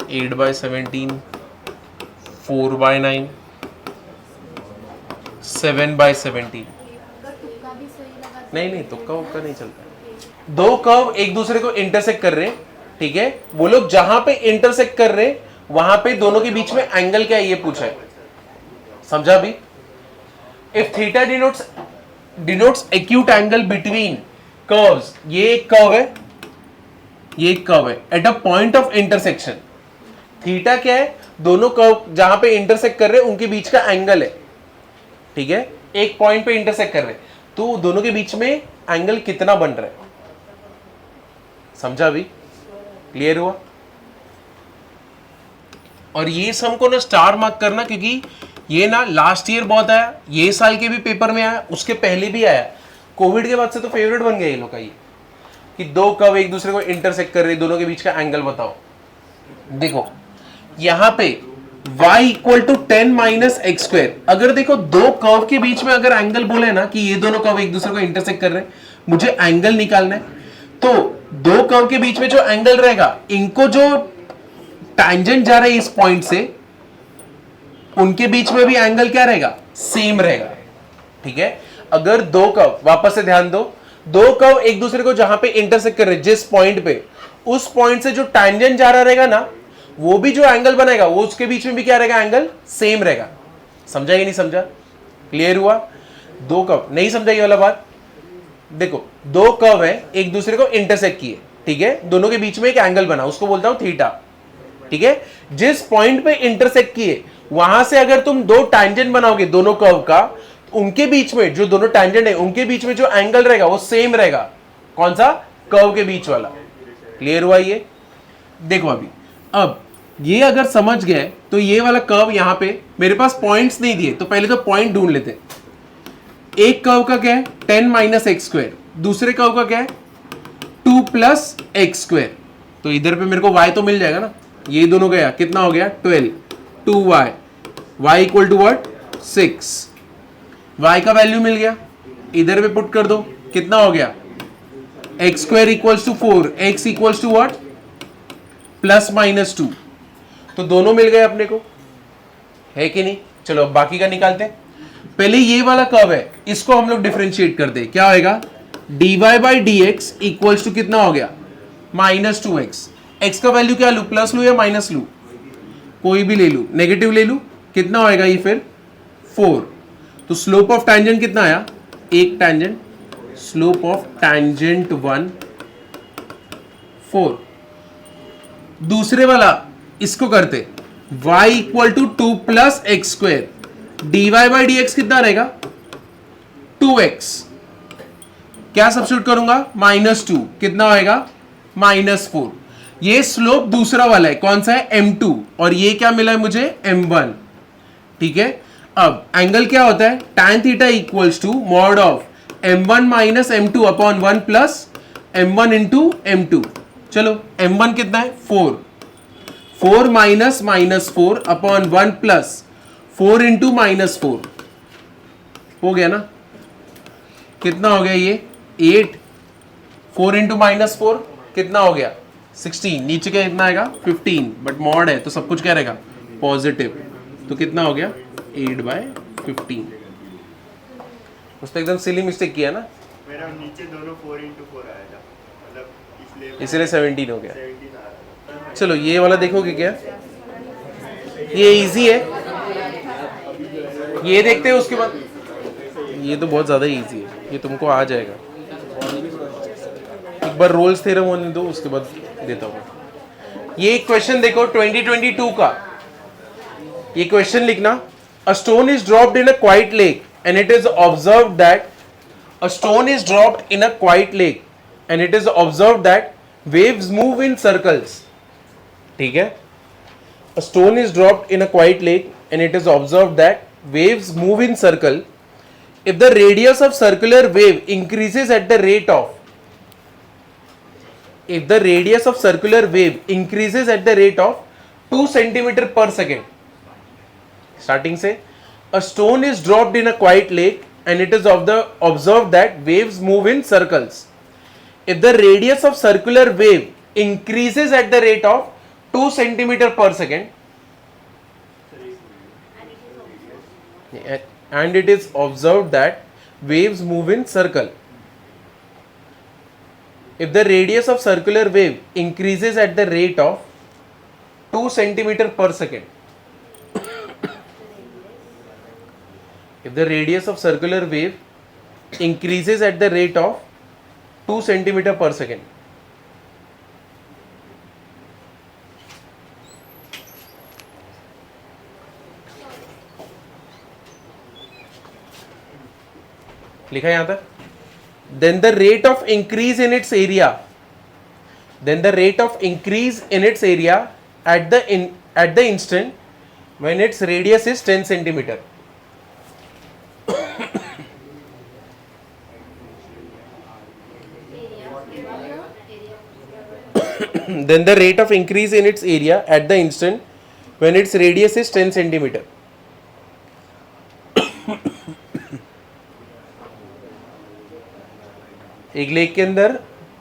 8/17, 4/9, 7/17। तुक्का भी सही लगा। नहीं तुक्का उक्का नहीं चलता। दो curve एक दूसरे को इंटरसेक्ट कर रहे हैं, ठीक है? वो लोग जहां पे इंटरसेक्ट कर रहे हैं वहां पे दोनों के बीच में एंगल क्या है ये पूछा है। समझा भी? If theta denotes acute angle between curves, ये एक कर्व है, ये एक कर्व है, at a point of intersection. Theta क्या है? दोनों कर्व जहां पे इंटरसेक्ट कर रहे हैं उनके बीच का एंगल है, ठीक है? एक पॉइंट पे इंटरसेक्ट कर रहे हैं तो दोनों के बीच में एंगल कितना बन रहा है। समझा भी? क्लियर हुआ? और ये सम को ना स्टार मार्क करना, क्योंकि ये ना लास्ट ईयर बहुत आया, ये साल के भी पेपर में आया, उसके पहले भी आया, कोविड के बाद से तो फेवरेट बन गया ये लोग का ये, कि दो कर्व एक दूसरे को इंटरसेक्ट कर रहे, दोनों के बीच का एंगल बताओ। देखो यहां पे y equal to 10 minus x square, अगर देखो दो कर्व के बीच में अगर एंगल बोले ना कि ये दोनों कर्व एक दूसरे को इंटरसेक्ट कर रहे हैं, मुझे एंगल निकालना है, तो दो कर्व के बीच में जो एंगल रहेगा, इनको जो टैंजेंट जा रहा है इस पॉइंट से, उनके बीच में भी एंगल क्या रहेगा, सेम रहेगा। ठीक है, अगर दो कर्व, वापस से ध्यान दो, दो कर्व एक दूसरे को जहां पे इंटरसेक्ट कर रहे जिस पॉइंट पे, उस पॉइंट से जो टैंजेंट जा रहा रहेगा ना, वो भी जो एंगल बनाएगा वो उसके बीच में भी क्या रहेगा, एंगल सेम रहेगा। समझा कि नहीं समझा? क्लियर हुआ? दो कर्व नहीं समझा ये वाला बात? देखो दो कर्व है एक दूसरे को इंटरसेक्ट किए, ठीक है, दोनों के बीच में एक एंगल बना, उसको बोलता हूं थीटा। ठीक है, जिस पॉइंट पे इंटरसेक्ट किए वहां से अगर तुम दो टैंजेंट बनाओगे दोनों कर्व का, उनके बीच में जो दोनों टैंजेंट है उनके बीच में जो एंगल रहेगा वो सेम रहेगा। कौन सा? कर्व के बीच वाला। क्लियर हुआ ये? देखो अभी, अब ये अगर समझ गए तो ये वाला कर्व यहां पे मेरे पास पॉइंट्स नहीं दिए, तो पहले तो पॉइंट ढूंढ लेते। एक कर्व का क्या है 10 माइनस एक्स स्क्वायर, दूसरे कर्व का क्या है 2 प्लस एक्स स्क्वायर, तो इधर पे मेरे को y तो मिल जाएगा ना, ये दोनों गया कितना हो गया 12, 2y, y equal to what 6, y का वैल्यू मिल गया, इधर पे पुट कर दो, कितना हो गया x square equals to 4, x equals to what plus minus 2, तो दोनों मिल गए अपने को, है कि नहीं? चलो अब बाकी का निकालते हैं। पहले ये वाला कर्व है, इसको हम लोग डिफरेंशिएट करते हैं, क्या होएगा dy by d x equals to कितना हो गया माइनस 2x, x का वैल्यू क्या लू, प्लस लू या माइनस लू, कोई भी ले लू, नेगेटिव ले लू, कितना होएगा ये फिर 4, तो स्लोप ऑफ टैंजेंट कितना आया, एक टैंजेंट, स्लोप ऑफ टैंजेंट 1 4। दूसरे वाला इसको करते y equal to 2 plus x square, dy by d x कितना रहेगा 2x, क्या सब्स्टिट्यूट करूंगा -2, कितना होएगा -4। ये स्लोप दूसरा वाला है, कौन सा है m2, और ये क्या मिला है मुझे m1। ठीक है, अब एंगल क्या होता है tan theta equals to mod of m1 minus m2 upon 1 plus m1 into m2। चलो m1 कितना है 4, 4 माइनस -4 अपॉन 1 प्लस 4 इंटू -4, हो गया ना, कितना हो गया ये 8, 4 इंटू -4 कितना हो गया 16, नीचे का कितना आएगा 15, बट मॉड है तो सब कुछ क्या रहेगा पॉजिटिव, तो कितना हो गया 8/15। उसने एकदम सिली मिस्टेक किया ना, मेरा नीचे दोनों 4x4 आया था, मतलब इसलिए 17 हो गया। 17 आया था। चलो ये वाला देखोगे क्या, ये इजी है, ये देखते हैं उसके बाद, ये तो बहुत ज्यादा इजी है, ये तुमको आ जाएगा, एक बार रोल्स थ्योरम होने दो उसके बाद देता हूँ। ये क्वेश्चन देखो 2022 का, ये क्वेश्चन लिखना, a stone is dropped in a quite lake and it is observed that, a stone is dropped in a quite lake and it is observed that waves move in circles। ठीक है, a stone is dropped in a quiet lake and it is observed that waves move in circle if the radius of circular wave increases at the rate of, if the radius of circular wave increases at the rate of 2 centimeter per second। starting से, a stone is dropped in a quiet lake and it is observed that waves move in circles if the radius of circular wave increases at the rate of 2 centimeter per second and it is observed that waves move in circle, if the radius of circular wave increases at the rate of 2 centimeter per second, if the radius of circular wave increases at the rate of 2 centimeter per second, लिखा यहां तक, then the rate of increase in its area, then the rate of increase in its area at the at the instant when its radius is 10 centimeter. Then the rate of increase in its area at the instant when its radius is 10 centimeter. एक lake के अंदर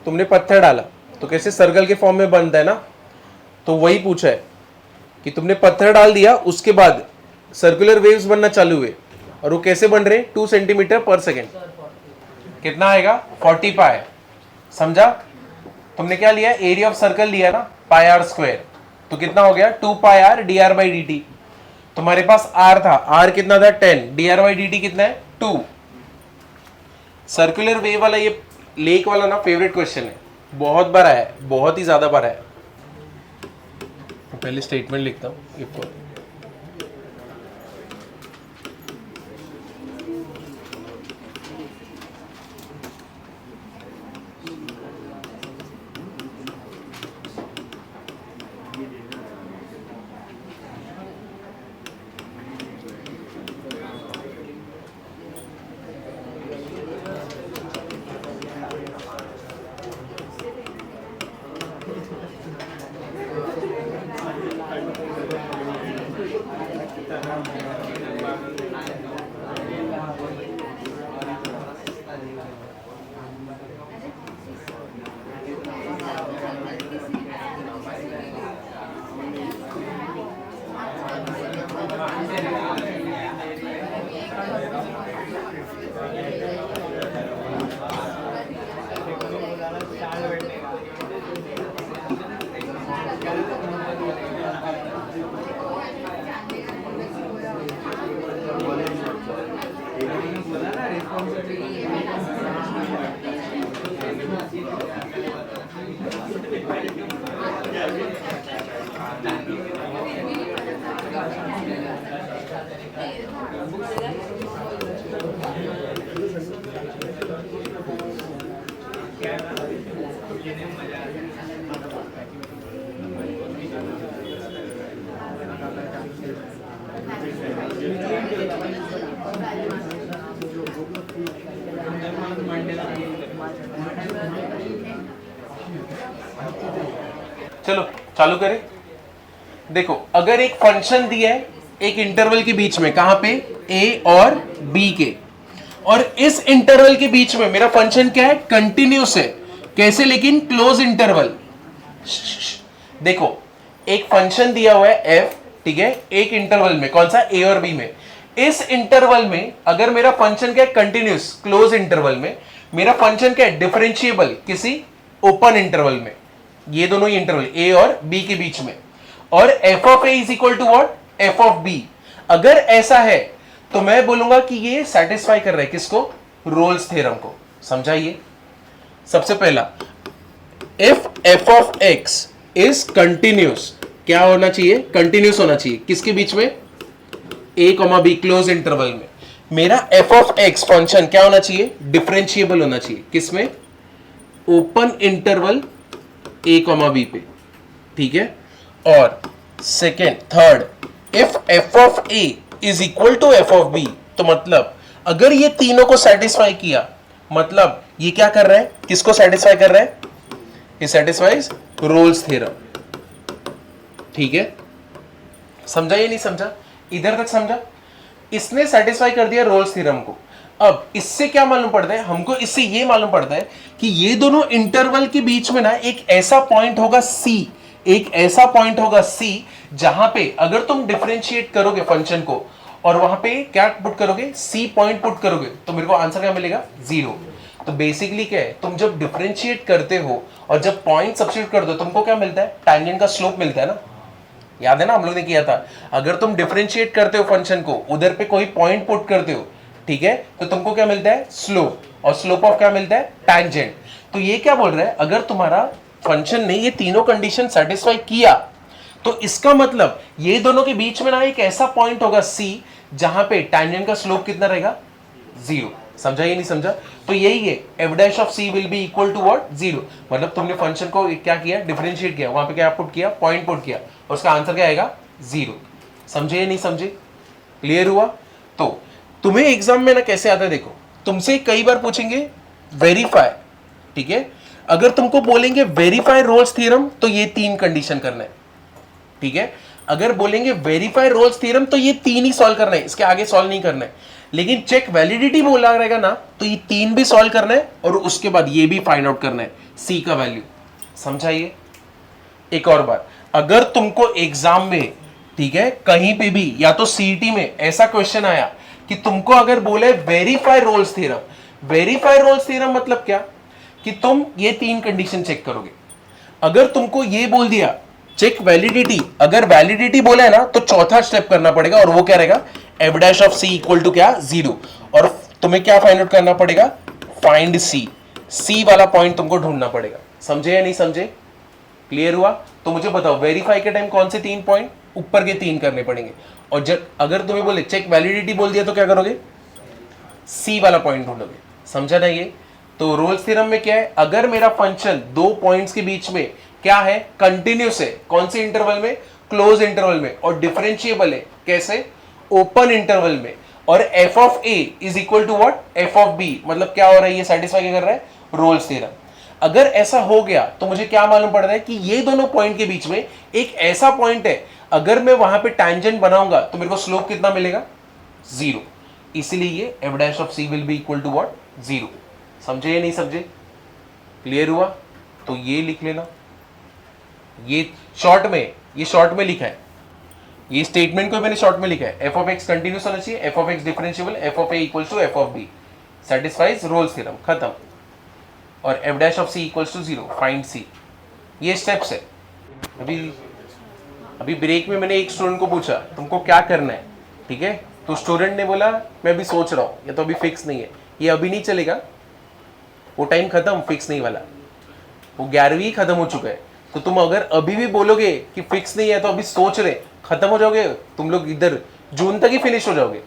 तुमने पत्थर डाला तो कैसे circle के form में बनता है ना, तो वही पूछा है कि तुमने पत्थर डाल दिया, उसके बाद सर्कुलर वेव्स बनना चालू हुए और वो कैसे बन रहे, 2 सेंटीमीटर पर सेकेंड. कितना आएगा, 40 पाई. समझा? तुमने क्या लिया, एरिया ऑफ सर्कल लिया ना, पाई आर स्क्वायर, तो कितना हो गया 2 pi R D R by D T. तुम्हारे पास आर था, आर कितना था 10, D R by D T कितना है 2. सर्कुलर वेव वाला ये लेक वाला ना फेवरेट क्वेश्चन है, बहुत बार आया है, बहुत ही ज्यादा बार आया है. पहले स्टेटमेंट लिखता हूँ. चलो चालू करें. देखो, अगर एक फंक्शन दिया है एक इंटरवल के बीच में, कहां पे, ए और बी के, और इस इंटरवल के बीच में मेरा फंक्शन क्या है, कंटिन्यूस है. कैसे, लेकिन क्लोज इंटरवल. देखो, एक फंक्शन दिया हुआ है एफ, ठीक है, एक इंटरवल में, कौन सा, ए और बी में. इस इंटरवल में अगर मेरा फंक्शन क्या है, कंटिन्यूस, क्लोज इंटरवल में मेरा फंक्शन क्या है, डिफरेंशिएबल किसी ओपन इंटरवल में. ये दोनों ही इंटरवल ए और बी के बीच में. और f of a is equal to what, F of b. अगर ऐसा है तो मैं बोलूंगा कि ये सेटिस्फाई कर रहा है किसको, रोल्स थ्योरम को. समझाइए. सबसे पहला, if f of x is continuous, क्या होना चाहिए, कंटिन्यूस होना चाहिए. किसके बीच में, ए कॉमा बी, क्लोज इंटरवल में. मेरा एफ ऑफ एक्स फंक्शन क्या होना चाहिए, डिफरेंशिएबल होना चाहिए. किसमें, open interval a comma b पे. ठीक है. और second, third, if f of a is equal to F of b, तो मतलब अगर ये तीनों को सेटिस्फाई किया, मतलब ये क्या कर रहा है, किसको सेटिस्फाई कर रहा है, ये सेटिस्फाइज रोल्स थ्योरम. ठीक है. समझा या नहीं समझा, इधर तक समझा. इसने सेटिस्फाई कर दिया रोल्स थ्योरम को. अब इससे क्या मालूम पड़ता है हमको, इससे ये मालूम पड़ता है कि ये दोनों इंटरवल के बीच में ना एक ऐसा पॉइंट होगा सी, एक ऐसा पॉइंट होगा सी जहां पे अगर तुम डिफरेंशिएट करोगे फंक्शन को और वहां पे क्या पुट करोगे, सी पॉइंट पुट करोगे, तो मेरे को आंसर क्या मिलेगा, 0. तो बेसिकली क्या है, तुम जब डिफरेंशिएट करते हो और जब पॉइंट सब्स्टिट्यूट कर दो, तुमको क्या मिलता है, टैंजेंट का स्लोप मिलता है ना. याद है ना, हम लोग ने किया था. अगर तुम डिफरेंशिएट करते हो फंक्शन को, उधर पे कोई पॉइंट पुट करते हो, ठीक है, तो तुमको क्या मिलता है, स्लोप. और स्लोप ऑफ क्या मिलता है, टैंजेंट. तो ये क्या बोल रहा है, अगर तुम्हारा फंक्शन ने ये तीनों कंडीशन सेटिस्फाई किया, तो इसका मतलब ये दोनों के बीच में ना एक ऐसा पॉइंट होगा सी जहां पे टैंजेंट का स्लोप कितना रहेगा, 0. समझा या नहीं समझा. तो यही है, f dash of c will be equal to what, 0. मतलब तुमने फंक्शन को क्या किया, डिफरेंशिएट किया, वहां पे क्या पुट किया, पॉइंट पुट किया, और उसका आंसर क्या आएगा, 0। समझे या नहीं समझे? क्लियर हुआ? तो तुम्हें एग्जाम में ना कैसे आता है देखो, तुमसे कई बार पूछेंगे वेरीफाई, ठीक है? अगर तुमको बोलेंगे वेरीफाई रोल्स थ्योरम तो ये 3 कंडीशन करना है, ठीक है? अगर बोलेंगे वेरीफाई रोल्स थ्योरम तो ये 3 ही सॉल्व करना है, इसके आगे सॉल्व नहीं करना है। लेकिन चेक वैलिडिटी बोला रहेगा ना तो ये 3 भी सॉल्व करना है और उसके बाद ये भी फाइंड आउट करना है सी का वैल्यू। समझाइए एक और बार, अगर तुमको एग्जाम में, ठीक है, कहीं पे भी या तो सीईटी में ऐसा क्वेश्चन आया कि तुमको अगर बोले verify Rolle's theorem, verify Rolle's theorem मतलब क्या कि तुम ये 3 कंडीशन चेक करोगे। अगर तुमको ये बोल दिया चेक वैलिडिटी, अगर वैलिडिटी बोला है ना तो चौथा स्टेप करना पड़ेगा और वो क्या रहेगा, f dash of c equal to क्या, 0। और तुम्हें क्या फाइंड आउट करना पड़ेगा, फाइंड सी, सी वाला पॉइंट तुमको ढूंढना पड़ेगा। समझे या नहीं समझे? क्लियर हुआ? तो मुझे बताओ वेरीफाई के टाइम कौन से 3 पॉइंट, ऊपर के 3 करने पड़ेंगे। और जब अगर तुम्हें बोले चेक वैलिडिटी बोल दिया तो क्या करोगे, सी वाला पॉइंट ढूंढोगे। समझा ना ये? तो रोल्स थ्योरम में क्या है, अगर मेरा फंक्शन 2 पॉइंट्स के बीच में क्या है, कंटिन्यूस है, कौन से इंटरवल में, क्लोज इंटरवल में, और डिफरेंशिएबल है कैसे, ओपन इंटरवल में, और f of a is equal to what, F of b, मतलब क्या हो रहा है, ये सेटिस्फाई क्या कर रहा है, रोल्स थ्योरम। अगर ऐसा हो गया तो मुझे क्या मालूम पड़ रहा है कि ये दोनों पॉइंट के बीच में एक ऐसा पॉइंट है, अगर मैं वहां पे टैंजेंट बनाऊंगा तो मेरे को स्लोप कितना मिलेगा, 0। इसीलिए ये f dash of c will be equal to what, 0। समझे या नहीं समझे? क्लियर हुआ? तो ये लिख लेना, ये शॉर्ट में लिखा है, ये स्टेटमेंट को मैंने शॉर्ट में लिखा है, एफ ऑफ एक्स कंटिन्यूस होना चाहिए, F of X differentiable, F of A equals to F of B, satisfies Rolle's theorem, खत्म। और F dash of C equals to 0, find C. ये स्टेप्स है। अभी ब्रेक में मैंने एक स्टूडेंट को पूछा तुमको क्या करना है, ठीक है, तो स्टूडेंट ने बोला मैं अभी सोच रहा हूँ, ये तो अभी फिक्स नहीं है, ये अभी नहीं चलेगा, वो टाइम खत्म, फिक्स नहीं वाला, वो 11वीं खत्म हो चुका है। तो तुम अगर अभी भी बोलोगे कि फिक्स नहीं है तो अभी सोच रहे, खत्म हो जाओगे तुम लोग, इधर जून तक ही फिनिश हो जाओगे।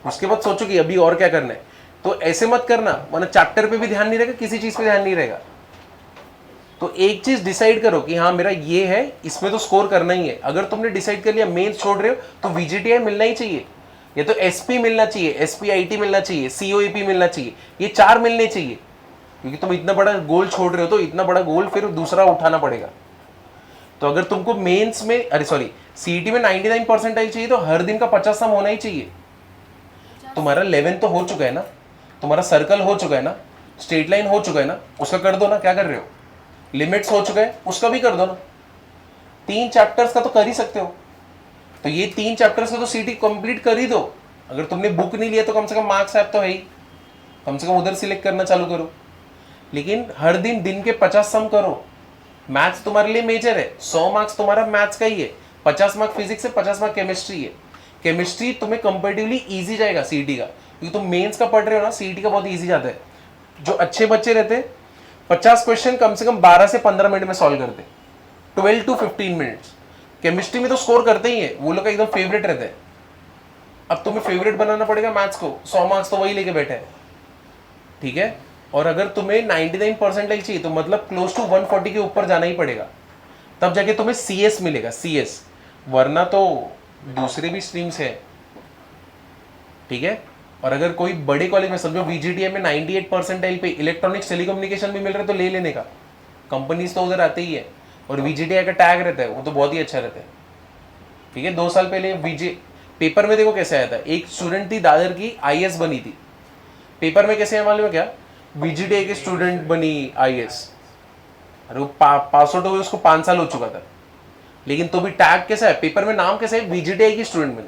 उसके बाद सोचो कि अभी और क्या करना है। तो ऐसे मत करना, वरना चैप्टर पे भी ध्यान नहीं रहेगा, किसी चीज पे ध्यान नहीं रहेगा। तो एक चीज डिसाइड करो कि हाँ मेरा ये है, इसमें तो स्कोर करना ही है। अगर तुमने डिसाइड कर लिया मेंस छोड़ रहे हो तो वीजीटीआई मिलना ही चाहिए, या तो एसपी मिलना चाहिए, एसपीआईटी मिलना चाहिए, सीओईपी मिलना चाहिए, ये 4 मिलने चाहिए। क्योंकि तुम इतना बड़ा गोल छोड़ रहे हो तो इतना बड़ा गोल फिर दूसरा उठाना पड़ेगा। तो अगर तुमको मेंस में, अरे सॉरी, सीईटी में 99 परसेंटाइल चाहिए तो हर दिन का 50 सम होना ही चाहिए। तुम्हारा 11 तो हो चुका है ना, तुम्हारा सर्कल हो चुका है ना, स्ट्रेट लाइन हो चुका है ना, उसका कर दो ना, क्या कर रहे हो, लिमिट्स हो चुका है उसका भी कर दो ना। 3 चैप्टर्स का तो कर ही सकते हो, तो ये 3 चैप्टर्स का तो सीटी कंप्लीट कर ही दो। अगर तुमने बुक नहीं लिया तो कम से कम मार्क्स ऐप तो है ही, कम से कम उधर सिलेक्ट करना चालू करो। लेकिन हर दिन दिन के 50 सम करो। मैथ्स तुम्हारे लिए मेजर है, 100 मार्क्स तुम्हारा मैथ्स का ही है, 50 मार्क फिजिक्स है, 50 मार्क केमिस्ट्री है। केमिस्ट्री तुम्हें कंपेरेटिवली इजी जाएगा सीईटी का, क्योंकि तुम मेंस का पढ़ रहे हो ना, सीईटी का बहुत इजी जाता है। जो अच्छे बच्चे रहते हैं 50 क्वेश्चन कम से कम 12 से 15 मिनट में सॉल्व करते, 12 to 15 मिनट्स। केमिस्ट्री में तो स्कोर करते ही है, वो लोग का एकदम फेवरेट रहता है। अब तुम्हें फेवरेट बनाना पड़ेगा मैथ्स को, 100 मार्क्स तो वही लेके बैठे हैं, ठीक है। और अगर तुम्हें 99 परसेंटाइल चाहिए तो मतलब क्लोज टू 140 के ऊपर जाना ही पड़ेगा, तब जाके तुम्हें सीएस मिलेगा, सीएस, वरना तो दूसरे भी स्ट्रीम्स है, ठीक है। और अगर कोई बड़े कॉलेज में, समझो वीजीटीआई में 98 परसेंटाइल पे इलेक्ट्रॉनिक्स टेलीकम्युनिकेशन भी मिल रहा है तो ले लेने का, कंपनीज तो उधर आते ही है। और वीजीटीआई का टैग रहता है, वो तो बहुत ही अच्छा रहता है, ठीक है। 2 साल पहले पेपर में देखो कैसे आया था, एक स्टूडेंट थी दादर की, आईएएस बनी थी। पेपर में कैसे है मालूम है क्या, वीजीटीआई के स्टूडेंट बनी आईएएस, अरे वो पास आउट हुए उसको 5 साल हो चुका था, लेकिन तो भी टैग कैसा है, पेपर में नाम कैसा है, वीजीटीआई की स्टूडेंट बनी।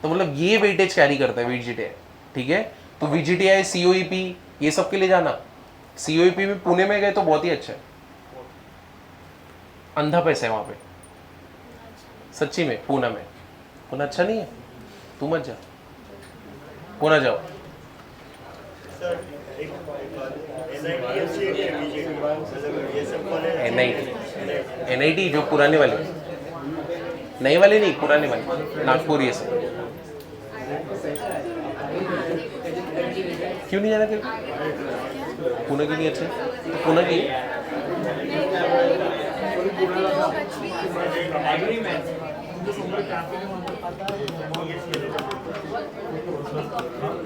तो मतलब ये वेटेज कैरी करता है वीजीटीआई, ठीक है। तो वीजीटीआई, सीओईपी, ये सब के लिए जाना। सीओईपी में पुणे में गए तो बहुत ही अच्छा है, अंधा पैसा है वहां पे, सच्ची में। पुणे में, पुणे अच्छा नहीं है, तू मत जा, पुणे जाओ। एनआईटी जो पुराने वाले, नए वाले नहीं, पुराने वाले, नागपुर ये सब। क्यों नहीं जाना फिर, पुणे के लिए अच्छे, तो पुणे की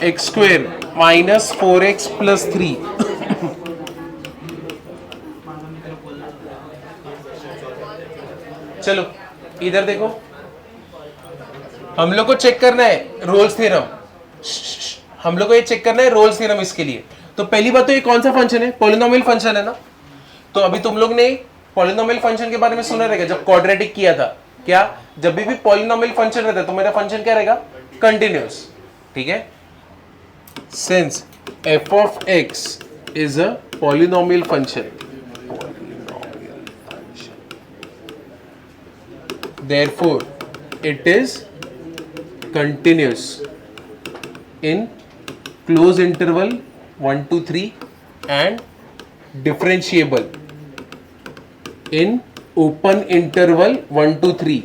x square minus 4x plus 3। चलो इधर देखो, हम लोग को चेक करना है रोल्स थ्योरम। हम लोग को ये चेक करना है रोल्स थ्योरम इसके लिए। तो पहली बात तो ये कौन सा फंक्शन है? पॉलिनोमियल फंक्शन है ना। तो अभी तुम लोग ने पॉलिनोमियल फंक्शन के बारे में सुना रहेगा जब क्वाड्रेटिक किया था। क्या? जब भी पॉलिनोमियल फंक्शन रहता है तो मेरा फंक्शन क्या रहेगा? कंटिन्यूअस। ठीक है, since f of x is a polynomial function, therefore it is continuous in close interval 1 to 3 and differentiable in open interval 1 to 3।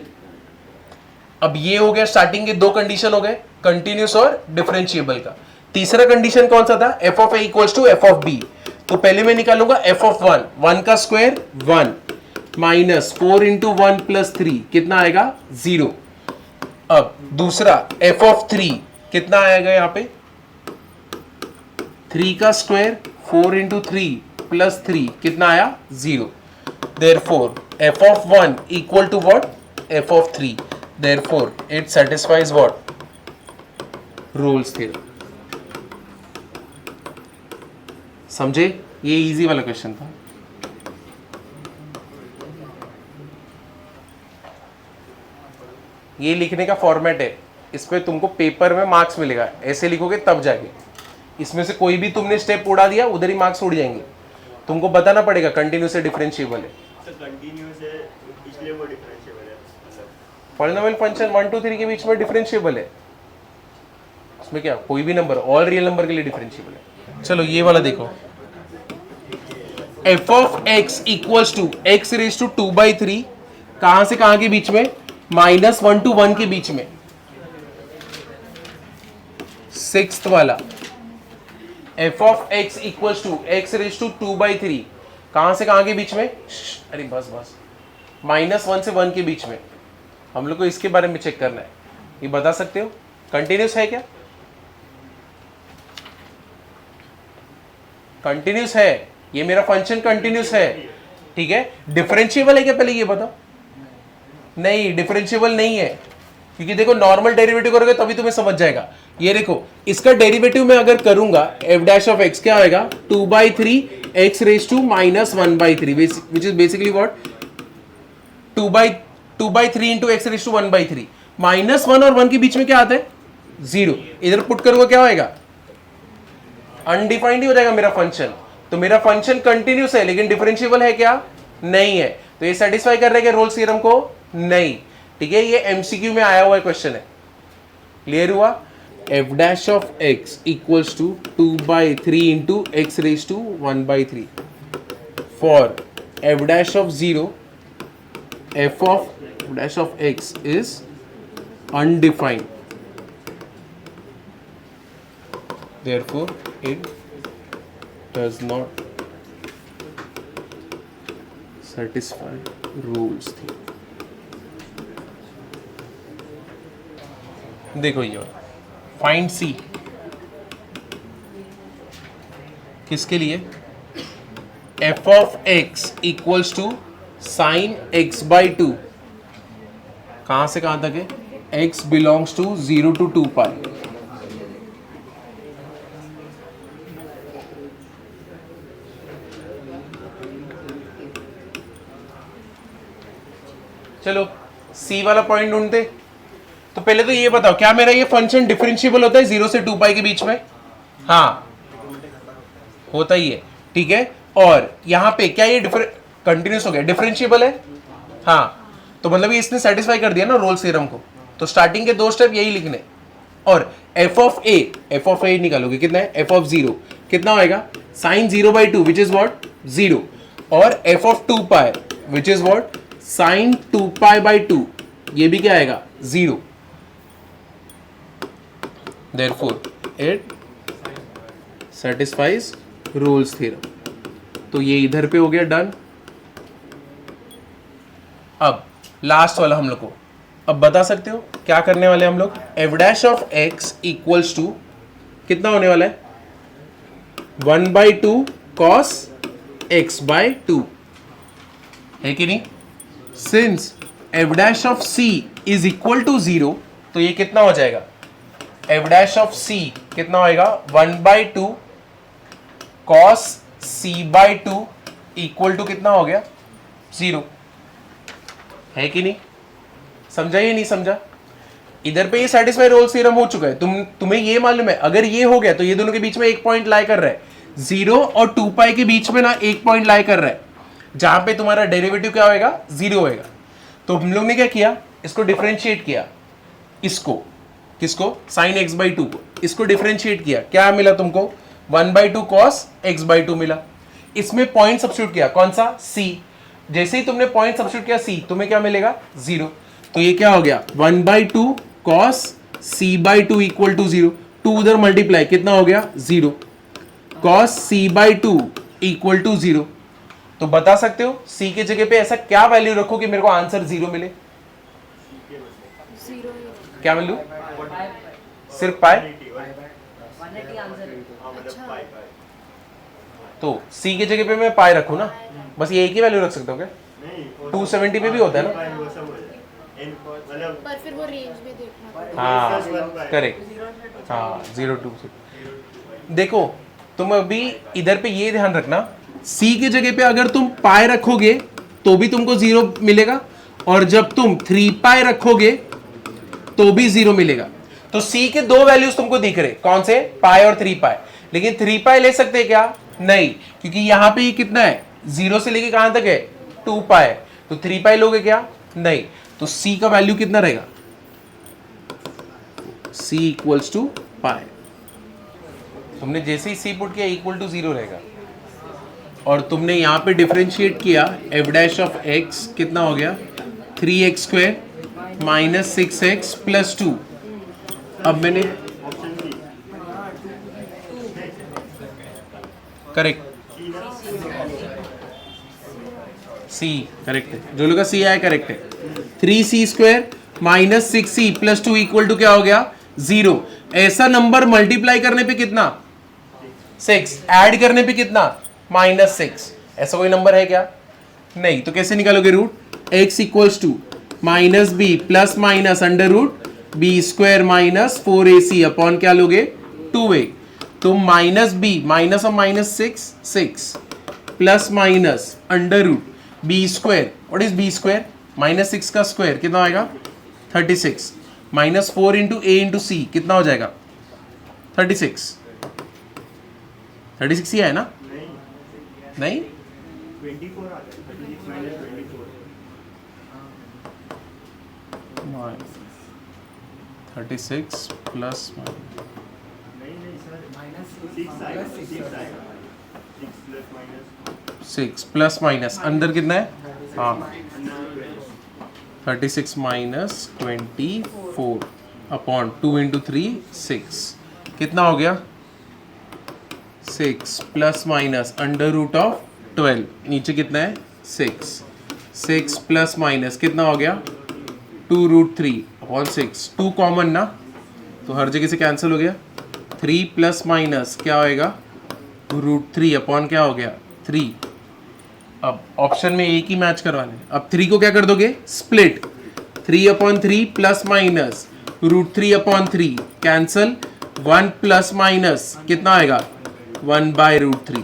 अब ये हो गया स्टार्टिंग के दो कंडीशन हो गए, कंटिन्यूस और डिफरेंशिएबल का। तीसरा कंडीशन कौन सा था? f of a equals to f of b। तो पहले मैं निकालूंगा f of 1, 1 का स्क्वायर 1 माइनस 4 इंटू 1 प्लस 3 कितना आएगा? 0। अब दूसरा f of 3 कितना आएगा यहाँ पे? 3 का स्क्वायर 4 इंटू 3 प्लस 3 कितना आया? 0। Therefore f of 1 equal to what? f of 3। Therefore it satisfies what? Rolle's theorem। समझे? ये इजी वाला क्वेश्चन था। ये लिखने का फॉर्मेट है, इस पे तुमको पेपर में मार्क्स मिलेगा। ऐसे लिखोगे तब जाके, इसमें से कोई भी तुमने स्टेप उड़ा दिया उधर ही मार्क्स उड़ जाएंगे। तुमको बताना पड़ेगा कंटिन्यूस है डिफरेंशिएबल है। कंटिन्यूस है इसलिए वो डिफरेंशिएबल है। पॉलिनोमियल फंक्शन 1 2 3 के बीच में डिफरेंशिएबल है। उसमें क्या, कोई भी नंबर ऑल रियल नंबर के लिए डिफरेंशिएबल है। चलो ये वाला देखो, f of x equals to x raise to 2/3 कहां से कहां के बीच में? -1 to 1 के बीच में। सिक्स्थ वाला f of x equals to x raise to 2/3 कहां से कहां के बीच में? अरे बस बस, -1 से 1 के बीच में। हम लोग को इसके बारे में चेक करना है। ये बता सकते हो कंटिन्यूस है क्या? कंटिन्यूस है, ये मेरा फंक्शन कंटिन्यूस है। ठीक है, डिफरेंशिएबल है क्या पहले ये बताओ? नहीं, डिफरेंशिएबल नहीं है, क्योंकि देखो नॉर्मल डेरिवेटिव करोगे तभी तुम्हें समझ जाएगा। ये देखो, इसका डेरिवेटिव मैं अगर करूंगा f डैश ऑफ x क्या आएगा? 2/3 x raise to -1/3 which is basically what? 2/3 into x raise to 1/3। -1 और 1 के बीच में क्या आता है? 0। इधर पुट करूंगा क्या होएगा? अनडिफाइंड ही हो जाएगा मेरा फंक्शन। तो मेरा फंक्शन कंटिन्यूस है लेकिन डिफरेंशिएबल है क्या? नहीं है। तो ये सेटिस्फाई कर रहा है रोल्स थ्योरम को? नहीं। ठीक है, ये एमसीक्यू में आया हुआ क्वेश्चन है। क्लियर हुआ? f dash of x equals to 2/3 into x raise to 1/3 for f dash of 0 f of dash of x is undefined, therefore it does not satisfy Rolle's theorem। देखो ये find C किसके लिए? f of x equals to sine x/2 कहां से कहां तक है? x belongs to 0 to 2 pi. चलो C वाला पॉइंट ढूंढते। तो पहले तो ये बताओ, क्या मेरा ये फंक्शन डिफरेंशिएबल होता है 0 से 2 पाई के बीच में? हाँ, होता ही है। ठीक है, और यहां पे क्या ये कंटिन्यूस हो गया? डिफरेंशिएबल है। हाँ, तो मतलब ये इसने सेटिस्फाई कर दिया ना रोल्स थ्योरम को। तो स्टार्टिंग के दो स्टेप यही लिखने। और f of a निकालोगे कितना है? f of 0 कितना होएगा? Sine 0/2 which is what? 0। और f of 2 pi which is what? Sine 2 पाई/2 ये भी क्या आएगा? 0। Therefore it satisfies Rolle's theorem. तो ये इधर पे हो गया डन। अब लास्ट वाला हम लोग को अब बता सकते हो क्या करने वाले हम लोग? F dash of x equals to कितना होने वाला है? 1/2 cos x/2 है कि नहीं? Since f dash of c is equal to 0, तो ये कितना हो जाएगा? एफ डैश ऑफ सी कितना होएगा? 1/2 cos c/2 इक्वल टू कितना हो गया? 0 है कि नहीं? समझा या नहीं समझा? इधर पे ये सेटिस्फाई रोल्स थ्योरम हो चुका है। तुम्हें ये मालूम है अगर ये हो गया तो ये दोनों के बीच में एक पॉइंट लाई कर रहा है, 0 और 2 पाई के बीच में ना एक पॉइंट लाई कर रहा है जहां पे तुम्हारा डेरिवेटिव क्या होएगा? 0 होएगा। तो हम लोग ने क्या किया? इसको डिफरेंशिएट किया, इसको किसको? sin x/2 को। इसको डिफरेंशिएट किया, क्या मिला तुमको? 1/2 cos x/2 मिला। इसमें पॉइंट सब्स्टिट्यूट किया, कौन सा? c। जैसे ही तुमने पॉइंट सब्स्टिट्यूट किया c, तुम्हें क्या मिलेगा? 0। तो ये क्या हो गया? 1/2 cos c/2 इक्वल टू 0। 2 उधर मल्टीप्लाई, कितना हो गया? 0। cos c/2 equal to 0। तो बता सकते हो c के जगह पे ऐसा क्या वैल्यू रखो कि मेरे को आंसर 0 मिले? 0 क्या वैल्यू? सिर्फ पाई? अच्छा तो c के जगह पे मैं पाई रखूं ना, बस ये एक ही वैल्यू रख सकता हूँ क्या? नहीं 270 पे भी होता है ना? वो सब मतलब पर फिर वो रेंज में देखना पड़ेगा। हाँ करेक्ट, हाँ 0 2। देखो तुम अभी इधर पे ये ध्यान रखना, c के जगह पे अगर तुम पाई रखोगे तो भी तुमको 0 मिलेगा, और जब तुम 3 पाई रखोगे तो भी 0 मिलेगा। तो c के दो वैल्यूज तुमको दिख रहे, कौन से? पाई और 3 पाई। लेकिन 3 पाई ले सकते हैं क्या? नहीं, क्योंकि यहां पे ये कितना है? 0 से लेके कहां तक है? 2 पाई। तो 3 पाई लोगे क्या? नहीं। तो c का वैल्यू कितना रहेगा? c इक्वल्स टू पाई। तुमने जैसे ही c पुट किया इक्वल टू 0 रहेगा, और तुमने यहां पे डिफरेंशिएट किया, f डैश ऑफ x कितना हो गया? 3x² minus 6x plus 2। अब मैंने करेक्ट, सी करेक्ट है, जो लोग का सी आया करेक्ट है। 3c² minus 6c plus 2 equal to क्या हो गया? 0। ऐसा नंबर मल्टीप्लाई करने पे कितना? 6। ऐड करने पे कितना? -6। ऐसा कोई नंबर है क्या? नहीं। तो कैसे निकालोगे root? x equals to minus b plus minus under root b² minus 4ac upon क्या लोगे? 2a। तो माइनस बी, माइनस और minus 6 plus minus under root b²। What is b²? -6 का स्क्वायर कितना आएगा? 36 minus 4 into a into c कितना हो जाएगा? 36 ही है ना? नहीं 24 आ गया 36 माइनस 24 36 प्लस नहीं सर माइनस 6 आएगा 6 प्लस माइनस 6 प्लस माइनस अंदर कितना है? हाँ 36 माइनस 24 अपॉन 2 इंटू 3 6 कितना हो गया? 6 plus minus under root of 12, नीचे कितना है? 6 प्लस माइनस कितना हो गया? 2√3 अपॉन 6। 2 कॉमन ना, तो हर जगह से कैंसिल हो गया। 3 प्लस माइनस क्या होएगा? √3 अपॉन क्या हो गया? 3। अब ऑप्शन में एक ही मैच करवाने। अब 3 को क्या कर दोगे? Split. 3/3 plus minus √3 upon 3 cancel. 1 plus minus कितना आएगा? 1/√3।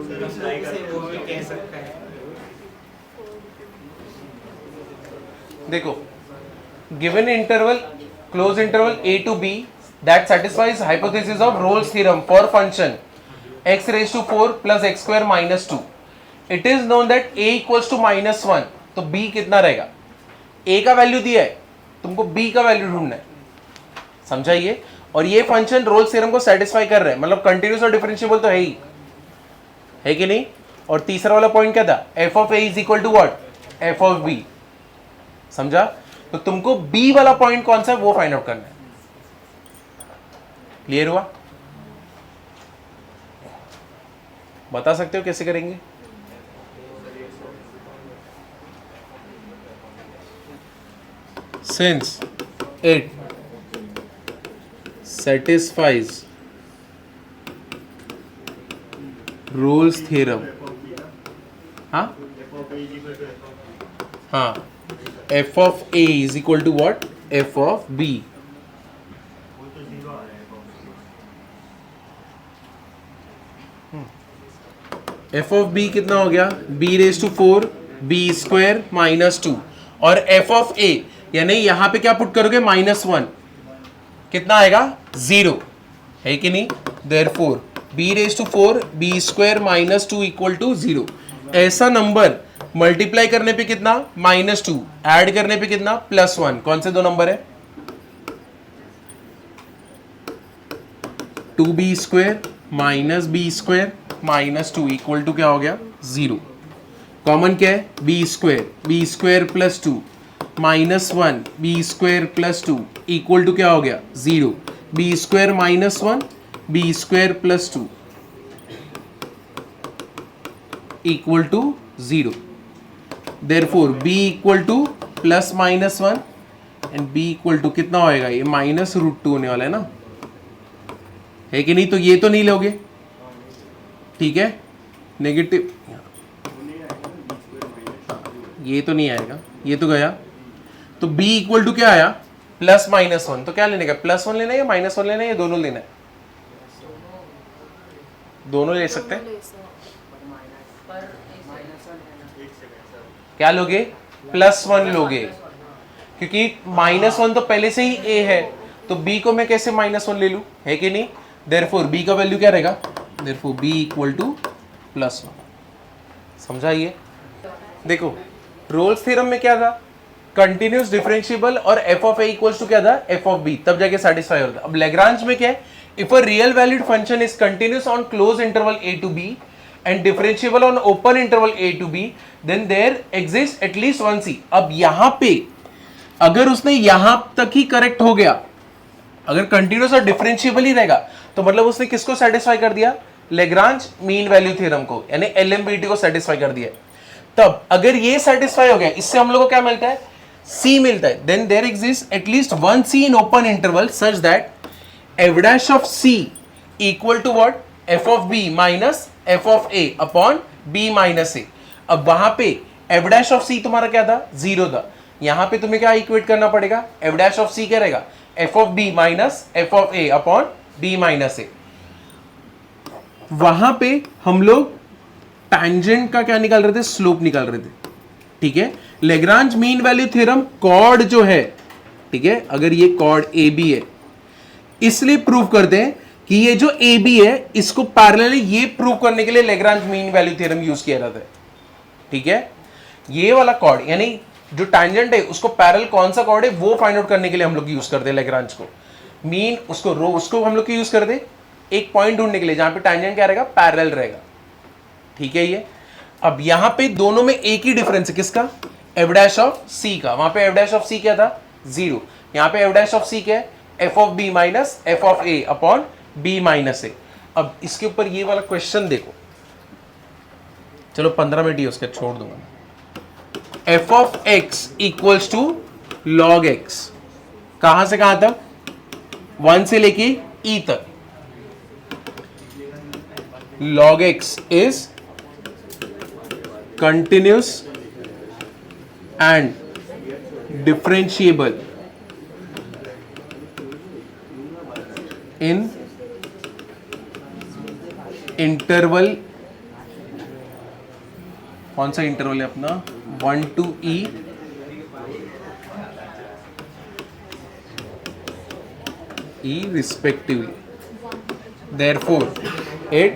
वो भी कह सकते हैं। देखो, given interval, closed interval a to b that satisfies hypothesis of Rolle's theorem for function x raised to 4 plus x square minus 2. It is known that a equals to minus 1. तो b कितना रहेगा? a का value दिया है, तुमको b का value ढूंढना है, समझाइए। और ये फंक्शन रोल्स थ्योरम को सेटिस्फाई कर रहा है, मतलब कंटिन्यूस और डिफरेंशिएबल तो है ही, है कि नहीं। और तीसरा वाला पॉइंट क्या था? f of a is equal to what? f of b, समझा। तो तुमको b वाला पॉइंट कौन सा है वो फाइंड आउट करना है। क्लियर हुआ? बता सकते हो कैसे करेंगे? Since it satisfies Rolle's theorem, हाँ हाँ, f of a is equal to what? f of b. f of b कितना हो गया? b raise to 4 b square minus 2, और f of a यानी यहां पे क्या पुट करोगे? -1, कितना आएगा? 0, है कि नहीं। Therefore b raise to 4 b square minus 2 equal to 0। ऐसा नंबर मल्टीप्लाई करने पे कितना? -2, ऐड करने पे कितना? +1। कौन से दो नंबर है? 2b square minus b square minus 2 equal to क्या हो गया? 0। कॉमन क्या है? b square plus 2 -1 b square plus 2 equal to क्या हो गया? 0। b square -1 b square plus 2 equal to 0। Therefore b equal to +-1 and b equal to कितना होएगा? ये -√2 होने वाला है ना, है कि नहीं। तो ये तो नहीं लोगे, ठीक है, नेगेटिव, ये तो नहीं आएगा, ये तो गया। तो b इक्वल टू क्या आया? +-1। तो क्या लेने का? +1 लेना है या -1 लेना है या दोनों लेना है? दोनों ले सकते हैं। क्या लोगे? +1 लोगे, क्योंकि -1 तो पहले से ही a है, तो b को मैं कैसे -1 ले लूं, है कि नहीं। Therefore b का वैल्यू क्या रहेगा? Therefore b equal to +1। समझाइए। देखो, रोल्स थ्योरम में क्या था? कंटिन्यूस डिफरेंशिएबल और f of a equals to क्या था? f ऑफ b, तब जाके सेटिस्फाई होता है। अब लैग्रांज में क्या है? If a real valid function is continuous on close interval a to b and differentiable on open interval a to b, then there exists at least one c। अब यहां पे अगर उसने यहां तक ही करेक्ट हो गया, अगर कंटिन्यूस और डिफरेंशिएबल ही रहेगा, तो मतलब उसने किसको सेटिस्फाई कर दिया? लैग्रांज मीन वैल्यू थ्योरम को, यानी एलएमबीटी को सेटिस्फाई कर दिया। तब अगर ये सेटिस्फाई हो गया, इससे हम लोग को क्या मिलता है? c मिलता है। Then there exist at least one c in open interval such that f dash of c equal to what? f of b minus f of a upon b minus a। अब वहां पे f डैश ऑफ c तुम्हारा क्या था? 0 था। यहां पे तुम्हें क्या इक्वेट करना पड़ेगा? f डैश ऑफ c क्या रहेगा? f of b minus f of a upon b minus a। वहां पे हम लोग टैंजेंट का क्या निकाल रहे थे? स्लोप निकाल रहे थे, ठीक है। Lagrange mean value theorem chord जो है, ठीक है, अगर ये कॉर्ड ए बी है, इसलिए प्रूव करते हैं कि ये जो ए बी है इसको पैरेलल, ये प्रूव करने के लिए Lagrange mean value theorem use किया जाता है, ठीक है। ये वाला कॉर्ड यानी जो टैंजेंट है उसको पैरेलल कौन सा कॉर्ड है वो फाइंड आउट करने के लिए हम लोग यूज करते हैं लैग्रांज को। मीन उसको रो उसको हम लोग यूज करते हैं एक पॉइंट ढूंढने के लिए जहां पे टैंजेंट क्या रहेगा? पैरेलल रहेगा, ठीक है। ये अब यहां पे दोनों में एक ही डिफरेंस है, किसका? f डैश ऑफ c का। वहां पे f डैश ऑफ c क्या था? 0। यहां पे f डैश ऑफ c क्या है? f of b minus f of a upon b minus a। अब इसके ऊपर ये वाला क्वेश्चन देखो, चलो 15 मिनट ही उसके छोड़ दूंगा। f of x equals to log x, कहां से कहां तक? 1 से लेके e तक। log x is continuous and differentiable in interval कौन सा इंटरवल है अपना 1 to E respectively. Therefore it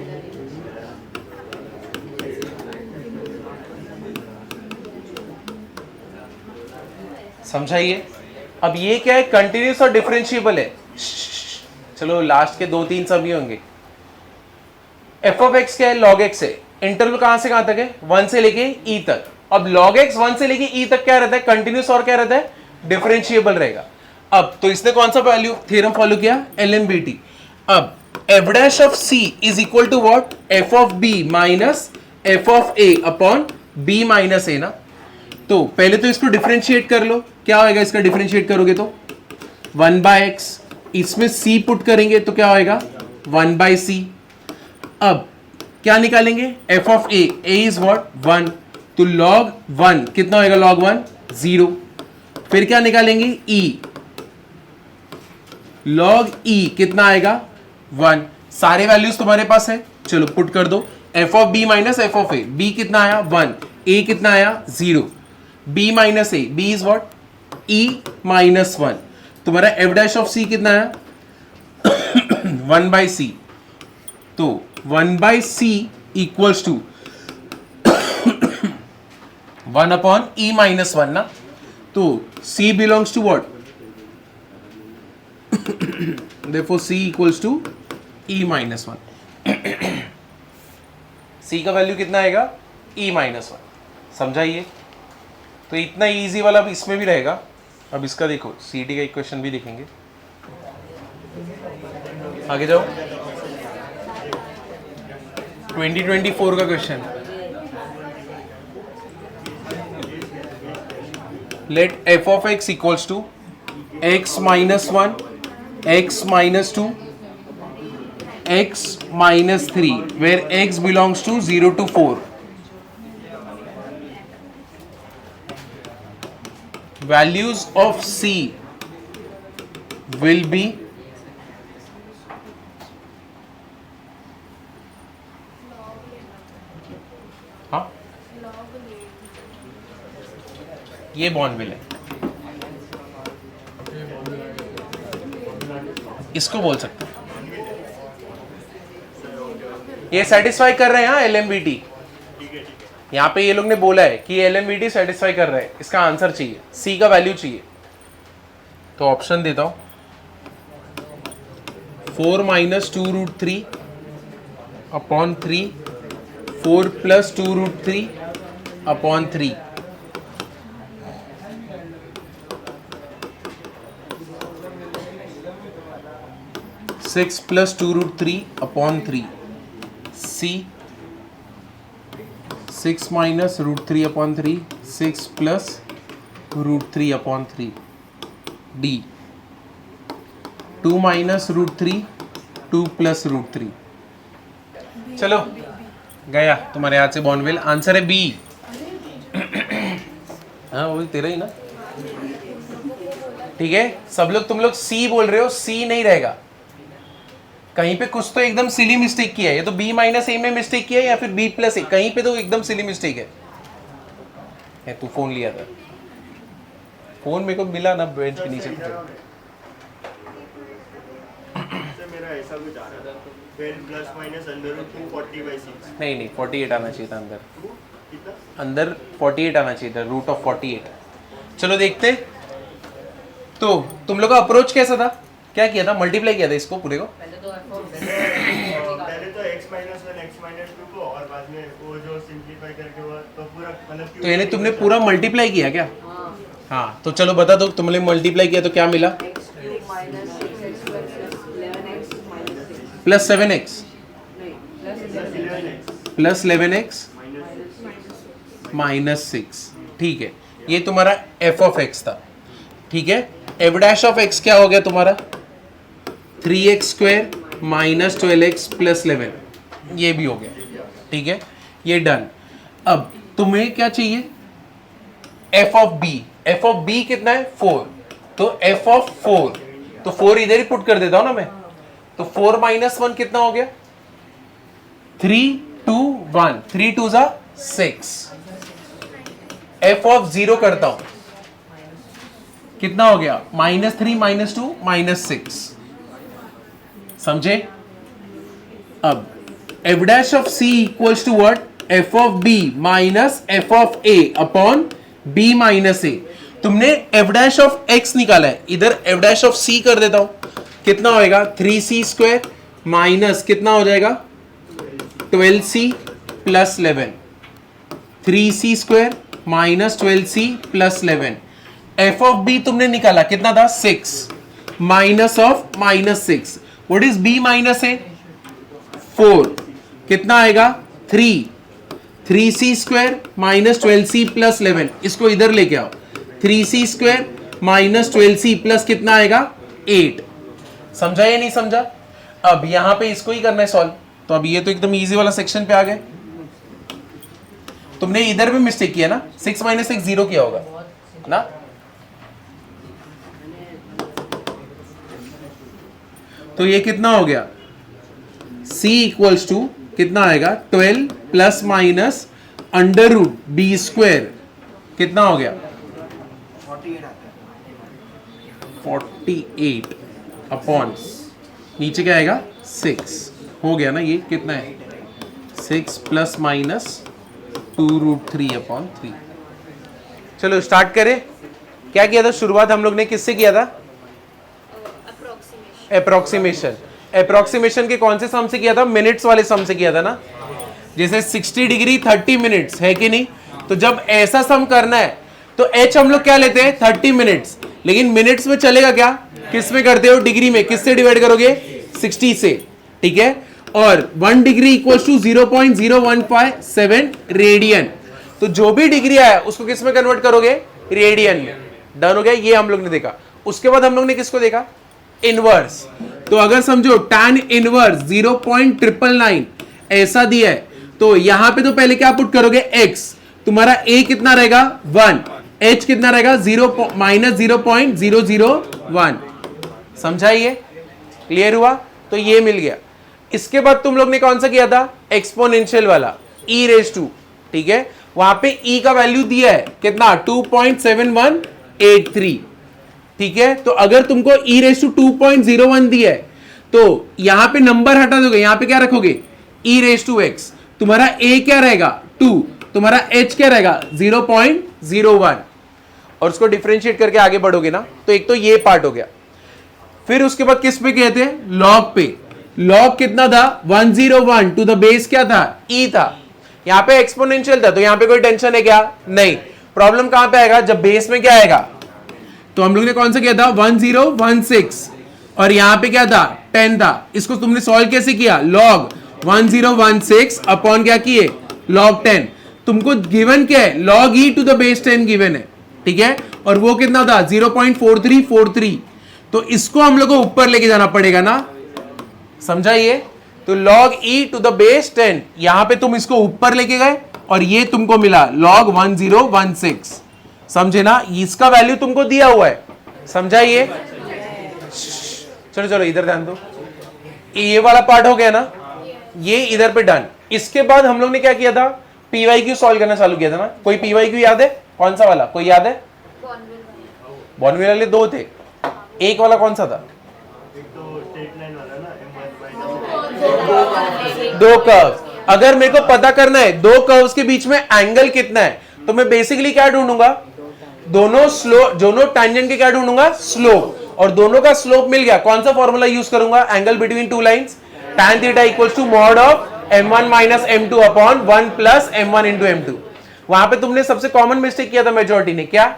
समझाइए. अब ये क्या है, कंटिन्यूस और डिफरेंशिएबल है. चलो लास्ट के 2-3 सभी होंगे. एफ ऑफ एक्स क्या है, लॉग एक्स है. इंटरवल कहां से कहां तक है, 1 से लेके ई तक. अब log x 1 से लेके ई तक क्या रहता है, कंटिन्यूस और क्या रहता है, डिफरेंशिएबल रहेगा. अब तो इसने कौन सा वैल्यू थ्योरम फॉलो किया, LMBT. अब f dash of c is equal to what, f of b minus f of a upon b minus a ना. तो पहले तो इसको डिफरेंशिएट कर लो. क्या होएगा इसका डिफरेंशिएट करोगे तो 1 बाय x, इसमें c पुट करेंगे तो क्या होएगा 1 बाय c. अब क्या निकालेंगे, f of a is what 1. तो log 1 कितना होएगा, log 1 0. फिर क्या निकालेंगे e, log e कितना आएगा 1. सारे वैल्यूज तुम्हारे पास है, चलो पुट कर दो. f of b minus f of a, b कितना आया 1, a कितना आया 0. b minus a, b is what e minus 1. तुम्हारा f डैश ऑफ c कितना आया 1 बाई c. तो 1 by c equals to 1 upon e minus 1 ना. तो c belongs to what, therefore c equals to e minus 1. c का value कितना आएगा, e minus 1. समझाइए. तो इतना इजी वाला अब इसमें भी रहेगा. अब इसका देखो, सीटी का इक्वेशन भी देखेंगे. आगे जाओ. 2024 का question. Let f of x equals to x minus 1, x minus 2, x minus 3, where x belongs to 0 to 4. Values of c will be ये बॉर्नविल है, इसको बोल सकते हैं. ये सेटिस्फाई कर रहे हैं हाँ LMBT. यहाँ पे ये लोग ने बोला है कि LMBT सेटिस्फाई कर रहा है. इसका आंसर चाहिए, C का वैल्यू चाहिए. तो ऑप्शन देता हूं, 4 minus 2 root 3 upon 3, 4 plus 2 root 3 upon 3. 6 plus 2 root 3 upon 3. C 6 minus root 3 upon 3, 6 plus root 3 upon 3. D 2 minus root 3, 2 plus root 3. चलो गया तुम्हारे हाथ से बॉर्नविल. आंसर है B. हाँ वो भी तेरा ही ना. ठीक है, सब लोग तुम लोग C बोल रहे हो, C नहीं रहेगा. कहीं पे कुछ तो एकदम सिली मिस्टेक किया है. ये तो b माइनस ए में मिस्टेक किया है या फिर b प्लस ए, कहीं पे तो एकदम सिली मिस्टेक है. तू फोन लिया था, फोन मेरे को मिला ना बेंच के नीचे. मेरा ऐसा कुछ आ रहा था, फिर प्लस माइनस अंदर 240/6. नहीं 48 आना चाहिए था अंदर. कितना अंदर 48 आना चाहिए था, रूट ऑफ 48. चलो देखते. तो तुम लोग का अप्रोच कैसा था, क्या किया था, मल्टीप्लाई किया था इसको पूरे को. पहले तो x माइनस 1 x माइनस 2 को, और बाद में वो जो सिंपलीफाई करके हुआ तो पूरा मतलब. तो यानी तुमने पूरा मल्टीप्लाई किया क्या. हाँ तो चलो बता दो, तुमने मल्टीप्लाई किया तो क्या मिला, plus 7x plus 11x minus 6. ठीक है, ये तुम्हारा f ऑफ x था. ठीक है, f डैश ऑफ x क्या हो गया तुम्हारा 3x square minus 12x plus 11. ये भी हो गया. ठीक है, ये डन. अब तुम्हें क्या चाहिए, f of b. f of b कितना है 4. तो f ऑफ 4, तो 4 इधर ही पुट कर देता हूं ना मैं. तो 4 माइनस 1 कितना हो गया 3 2 1, 3 2 6. एफ ऑफ 0 करता हूं, कितना हो गया? -3 -2 -6। समझे? अब F dash of C equals to what? F of B minus F of A upon B minus A. तुमने एफ डैश ऑफ एक्स निकाला है, इधर एफ डैश ऑफ सी कर देता हूं, कितना होएगा? 3c² माइनस कितना हो जाएगा? 12c plus 11। 3c² minus 12c plus 11। F of B तुमने निकाला, कितना था? 6 minus of -6। What is B minus A? 4। कितना आएगा? 3। 3c² माइनस 12c प्लस 11, इसको इधर लेके आओ। 3c² माइनस 12c प्लस कितना आएगा? 8। समझा या नहीं समझा? अब यहां पे इसको ही करना है सॉल्व। तो अब ये तो एकदम इजी वाला सेक्शन पे आ गए। तुमने इधर भी मिस्टेक किया ना, 6 माइनस 6 0 किया होगा ना। तो ये कितना हो गया? c इक्वल्स टू कितना आएगा? 12 plus minus under root b square, कितना हो गया? 48 अपॉन नीचे क्या आएगा? 6 हो गया ना। ये कितना है? 6 प्लस माइनस 2√3 अपॉन 3। चलो स्टार्ट करें। क्या किया था शुरुआत हम लोग ने? किससे किया था? अप्रोक्सीमेशन। अप्रोक्सीमेशन के कौन से सम से किया था? मिनट्स वाले सम से किया था ना। जैसे 60 डिग्री 30 मिनट्स है कि नहीं? तो जब ऐसा सम करना है तो h हम लोग क्या लेते हैं? 30 मिनट्स। लेकिन मिनट्स में चलेगा क्या? किस में करते हो? डिग्री में। किससे डिवाइड करोगे? 60 से। ठीक है। और 1 डिग्री इक्वल्स टू 0.0157 रेडियन। तो जो भी डिग्री आया उसको किस में कन्वर्ट करोगे? रेडियन में। डन हो गया। ये हम लोग ने देखा। उसके बाद हम लोग ने किसको देखा? इनवर्स। तो अगर समझो tan इनवर्स 0.999 ऐसा दिया है, तो यहां पे तो पहले क्या पुट करोगे? x। तुम्हारा a कितना रहेगा? 1। h कितना रहेगा? -0.001। समझा? ये क्लियर हुआ? तो ये मिल गया। इसके बाद तुम लोग ने कौन सा किया था? एक्सपोनेंशियल वाला, e रेज टू। ठीक है। वहां पे e का वैल्यू दिया है कितना? 2.7183। ठीक है। तो अगर तुमको e रेज टू 2.01 दिया है तो यहां पे नंबर हटा दोगे, यहां पे क्या रखोगे? e raise to x। तुम्हारा a क्या रहेगा? 2। तुम्हारा h क्या रहेगा? 0.01। और उसको डिफरेंशिएट करके आगे बढ़ोगे ना, तो एक तो ये पार्ट हो गया। फिर उसके बाद किस पे कहते हैं? लॉग पे। लॉग कितना था? 101 टू द बेस क्या था? e था। यहां पे एक्सपोनेंशियल था, तो यहां पे कोई टेंशन है क्या? नहीं। प्रॉब्लम कहां पे आएगा? जब बेस में क्या आएगा? तो हम लोग ने कौन सा किया था? 1016। और यहां पे क्या था? 10 था। इसको तुमने सॉल्व कैसे किया? लॉग 1016 अपॉन क्या किए? लॉग 10। तुमको गिवन क्या है? Log e to the base 10 given है। ठीक है। और वो कितना था? 0.4343। तो इसको हम लोग को ऊपर लेके जाना पड़ेगा ना। समझा? ये तो log e to the base 10, यहां पे तुम इसको ऊपर लेके गए और ये तुमको मिला log 1016। समझे ना? इसका वैल्यू तुमको दिया हुआ है। समझा? ये चलो चलो इधर ध्यान दो। ये वाला पार्ट हो गया ना, ये इधर पे डन। इसके बाद हम लोग ने क्या किया था? पीवाईक्यू सॉल्व करना चालू किया था ना। कोई पीवाईक्यू याद है? कौन सा वाला? कोई याद है? बॉर्नविल वाले 2 थे, एक वाला कौन सा था? एक तो स्ट्रेट लाइन वाला ना, दो कर्व्स। अगर मेरे को पता करना है 2 कर्व्स के बीच में एंगल कितना है, तो मैं बेसिकली क्या ढूंढूंगा? दोनों टैंजेंट के क्या ढूंढूंगा? स्लोप। और दोनों का स्लोप मिल गया, कौन सा फॉर्मूला यूज करूंगा? Angle between 2 lines, tan theta equals to mod of m1 minus m2 upon 1 plus m1 into m2। वहां पे तुमने सबसे कॉमन मिस्टेक किया था मेजॉरिटी ने, क्या?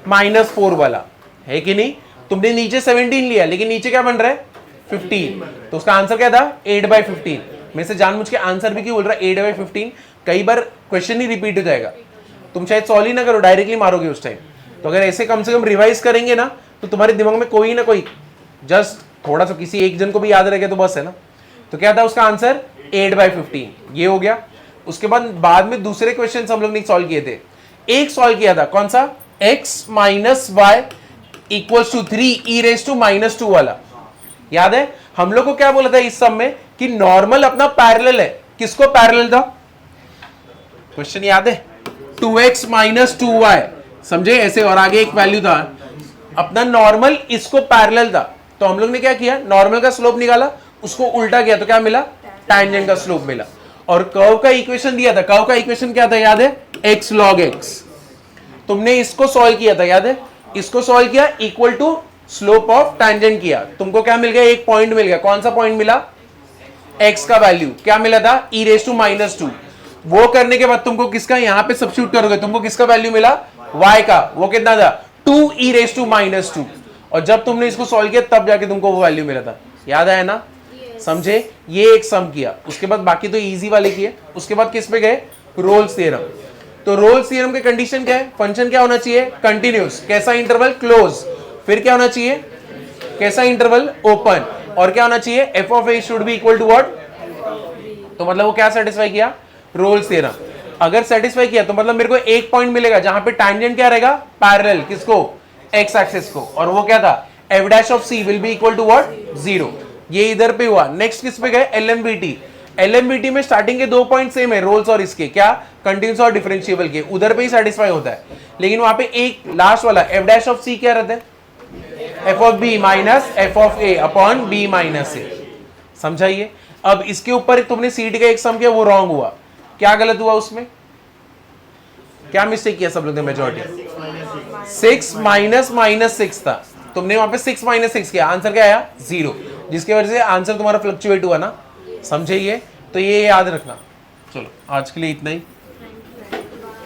-4 वाला, है कि नहीं? तुमने नीचे 17 लिया, लेकिन नीचे क्या बन रहा है? 15। तो उसका आंसर क्या था? 8/15। मैं से जानबूझ के आंसर भी क्यों बोल रहा है 8/15? कई बार क्वेश्चन ही रिपीट हो जाएगा, तुम शायद सॉल्व ही ना करो, डायरेक्टली मारोगे उस टाइम। तो अगर ऐसे कम से कम रिवाइज करेंगे ना, तो तुम्हारे दिमाग में कोई ना कोई जस्ट थोड़ा सा किसी एक जन को भी याद रहेगा तो बस है ना। तो क्या था उसका आंसर? 8/15। ये हो गया। उसके बाद में दूसरे क्वेश्चन हम लोग ने सॉल्व किए थे। एक सॉल्व किया था, कौन सा? x minus y equals to 3 e raise to -2 वाला, याद है? हम लोग को क्या बोला था इस सम में कि नॉर्मल अपना पैरेलल है। किसको पैरेलल था? क्वेश्चन याद है? 2x माइनस 2y, समझे ऐसे, और आगे एक वैल्यू था अपना नॉर्मल, इसको पैरेलल था, तो हम लोग ने क्या किया, नॉर्मल का स्लोप निकाला, उसको उल्टा किया तो क्या मिला, टैंजेंट का स्लोप मिला। और कर्व का इक्वेशन दिया था, कर्व का इक्वेशन क्या था याद है, x log x। तुमने इसको सॉल्व किया था याद है, इसको सॉल्व किया, equal to slope of tangent किया, तुमको क्या मिल गया, एक पॉइंट मिल गया। कौन सा पॉइंट मिला, x का वैल्यू क्या मिला था, e⁻²। वो करने के बाद तुमको किसका, यहां पे सब्स्टिट्यूट करोगे, तुमको किसका वैल्यू मिला, y का, वो कितना था, 2e⁻²। और जब तुमने इसको सॉल्व किया तब जाके तुमको वो वैल्यू मिला था, याद आया ना, समझे। ये एक सम किया, उसके बाद बाकी तो इजी वाले किए। उसके बाद किस पे गए, रोल्स थ्योरम। तो रोल्स थ्योरम के कंडीशन क्या है, फंक्शन क्या होना चाहिए, कंटिन्यूअस, कैसा इंटरवल, क्लोज, फिर क्या होना चाहिए, कैसा इंटरवल, ओपन, और क्या होना चाहिए, F of a should be equal to what. तो मतलब वो क्या सेटिस्फाई किया, रोल्स थ्योरम। अगर सेटिस्फाई किया तो मतलब मेरे को एक पॉइंट मिलेगा जहां पे टैंजेंट क्या रहेगा, पैरेलल, किसको, एक्स एक्सिस को, और वो क्या था, f dash of c will be equal to what, 0। ये इधर पे हुआ। नेक्स्ट किस पे गए, एलएमबीटी। एलएमबीटी में स्टार्टिंग के 2 पॉइंट सेम है, रोल्स और इसके, क्या, कंटिन्यूअस और डिफरेंशिएबल के, उधर पे ही सेटिस्फाई होता है। लेकिन वहां पे एक लास्ट वाला एफ डैश ऑफ सी क्या रहता है, F of B minus F of A upon B minus A, समझाइए। अब इसके ऊपर तुमने सीट का एक सम किया, वो रॉन्ग हुआ, क्या गलत हुआ उसमें, क्या मिस्टेक किया सब लोग ने, मेजॉरिटी 6 माइनस 6 था, तुमने वहां पे 6 माइनस 6 किया, आंसर क्या आया, 0, जिसकी वजह से आंसर तुम्हारा फ्लक्चुएट हुआ ना, समझे ये। तो ये याद रखना। चलो आज के लिए इतना ही।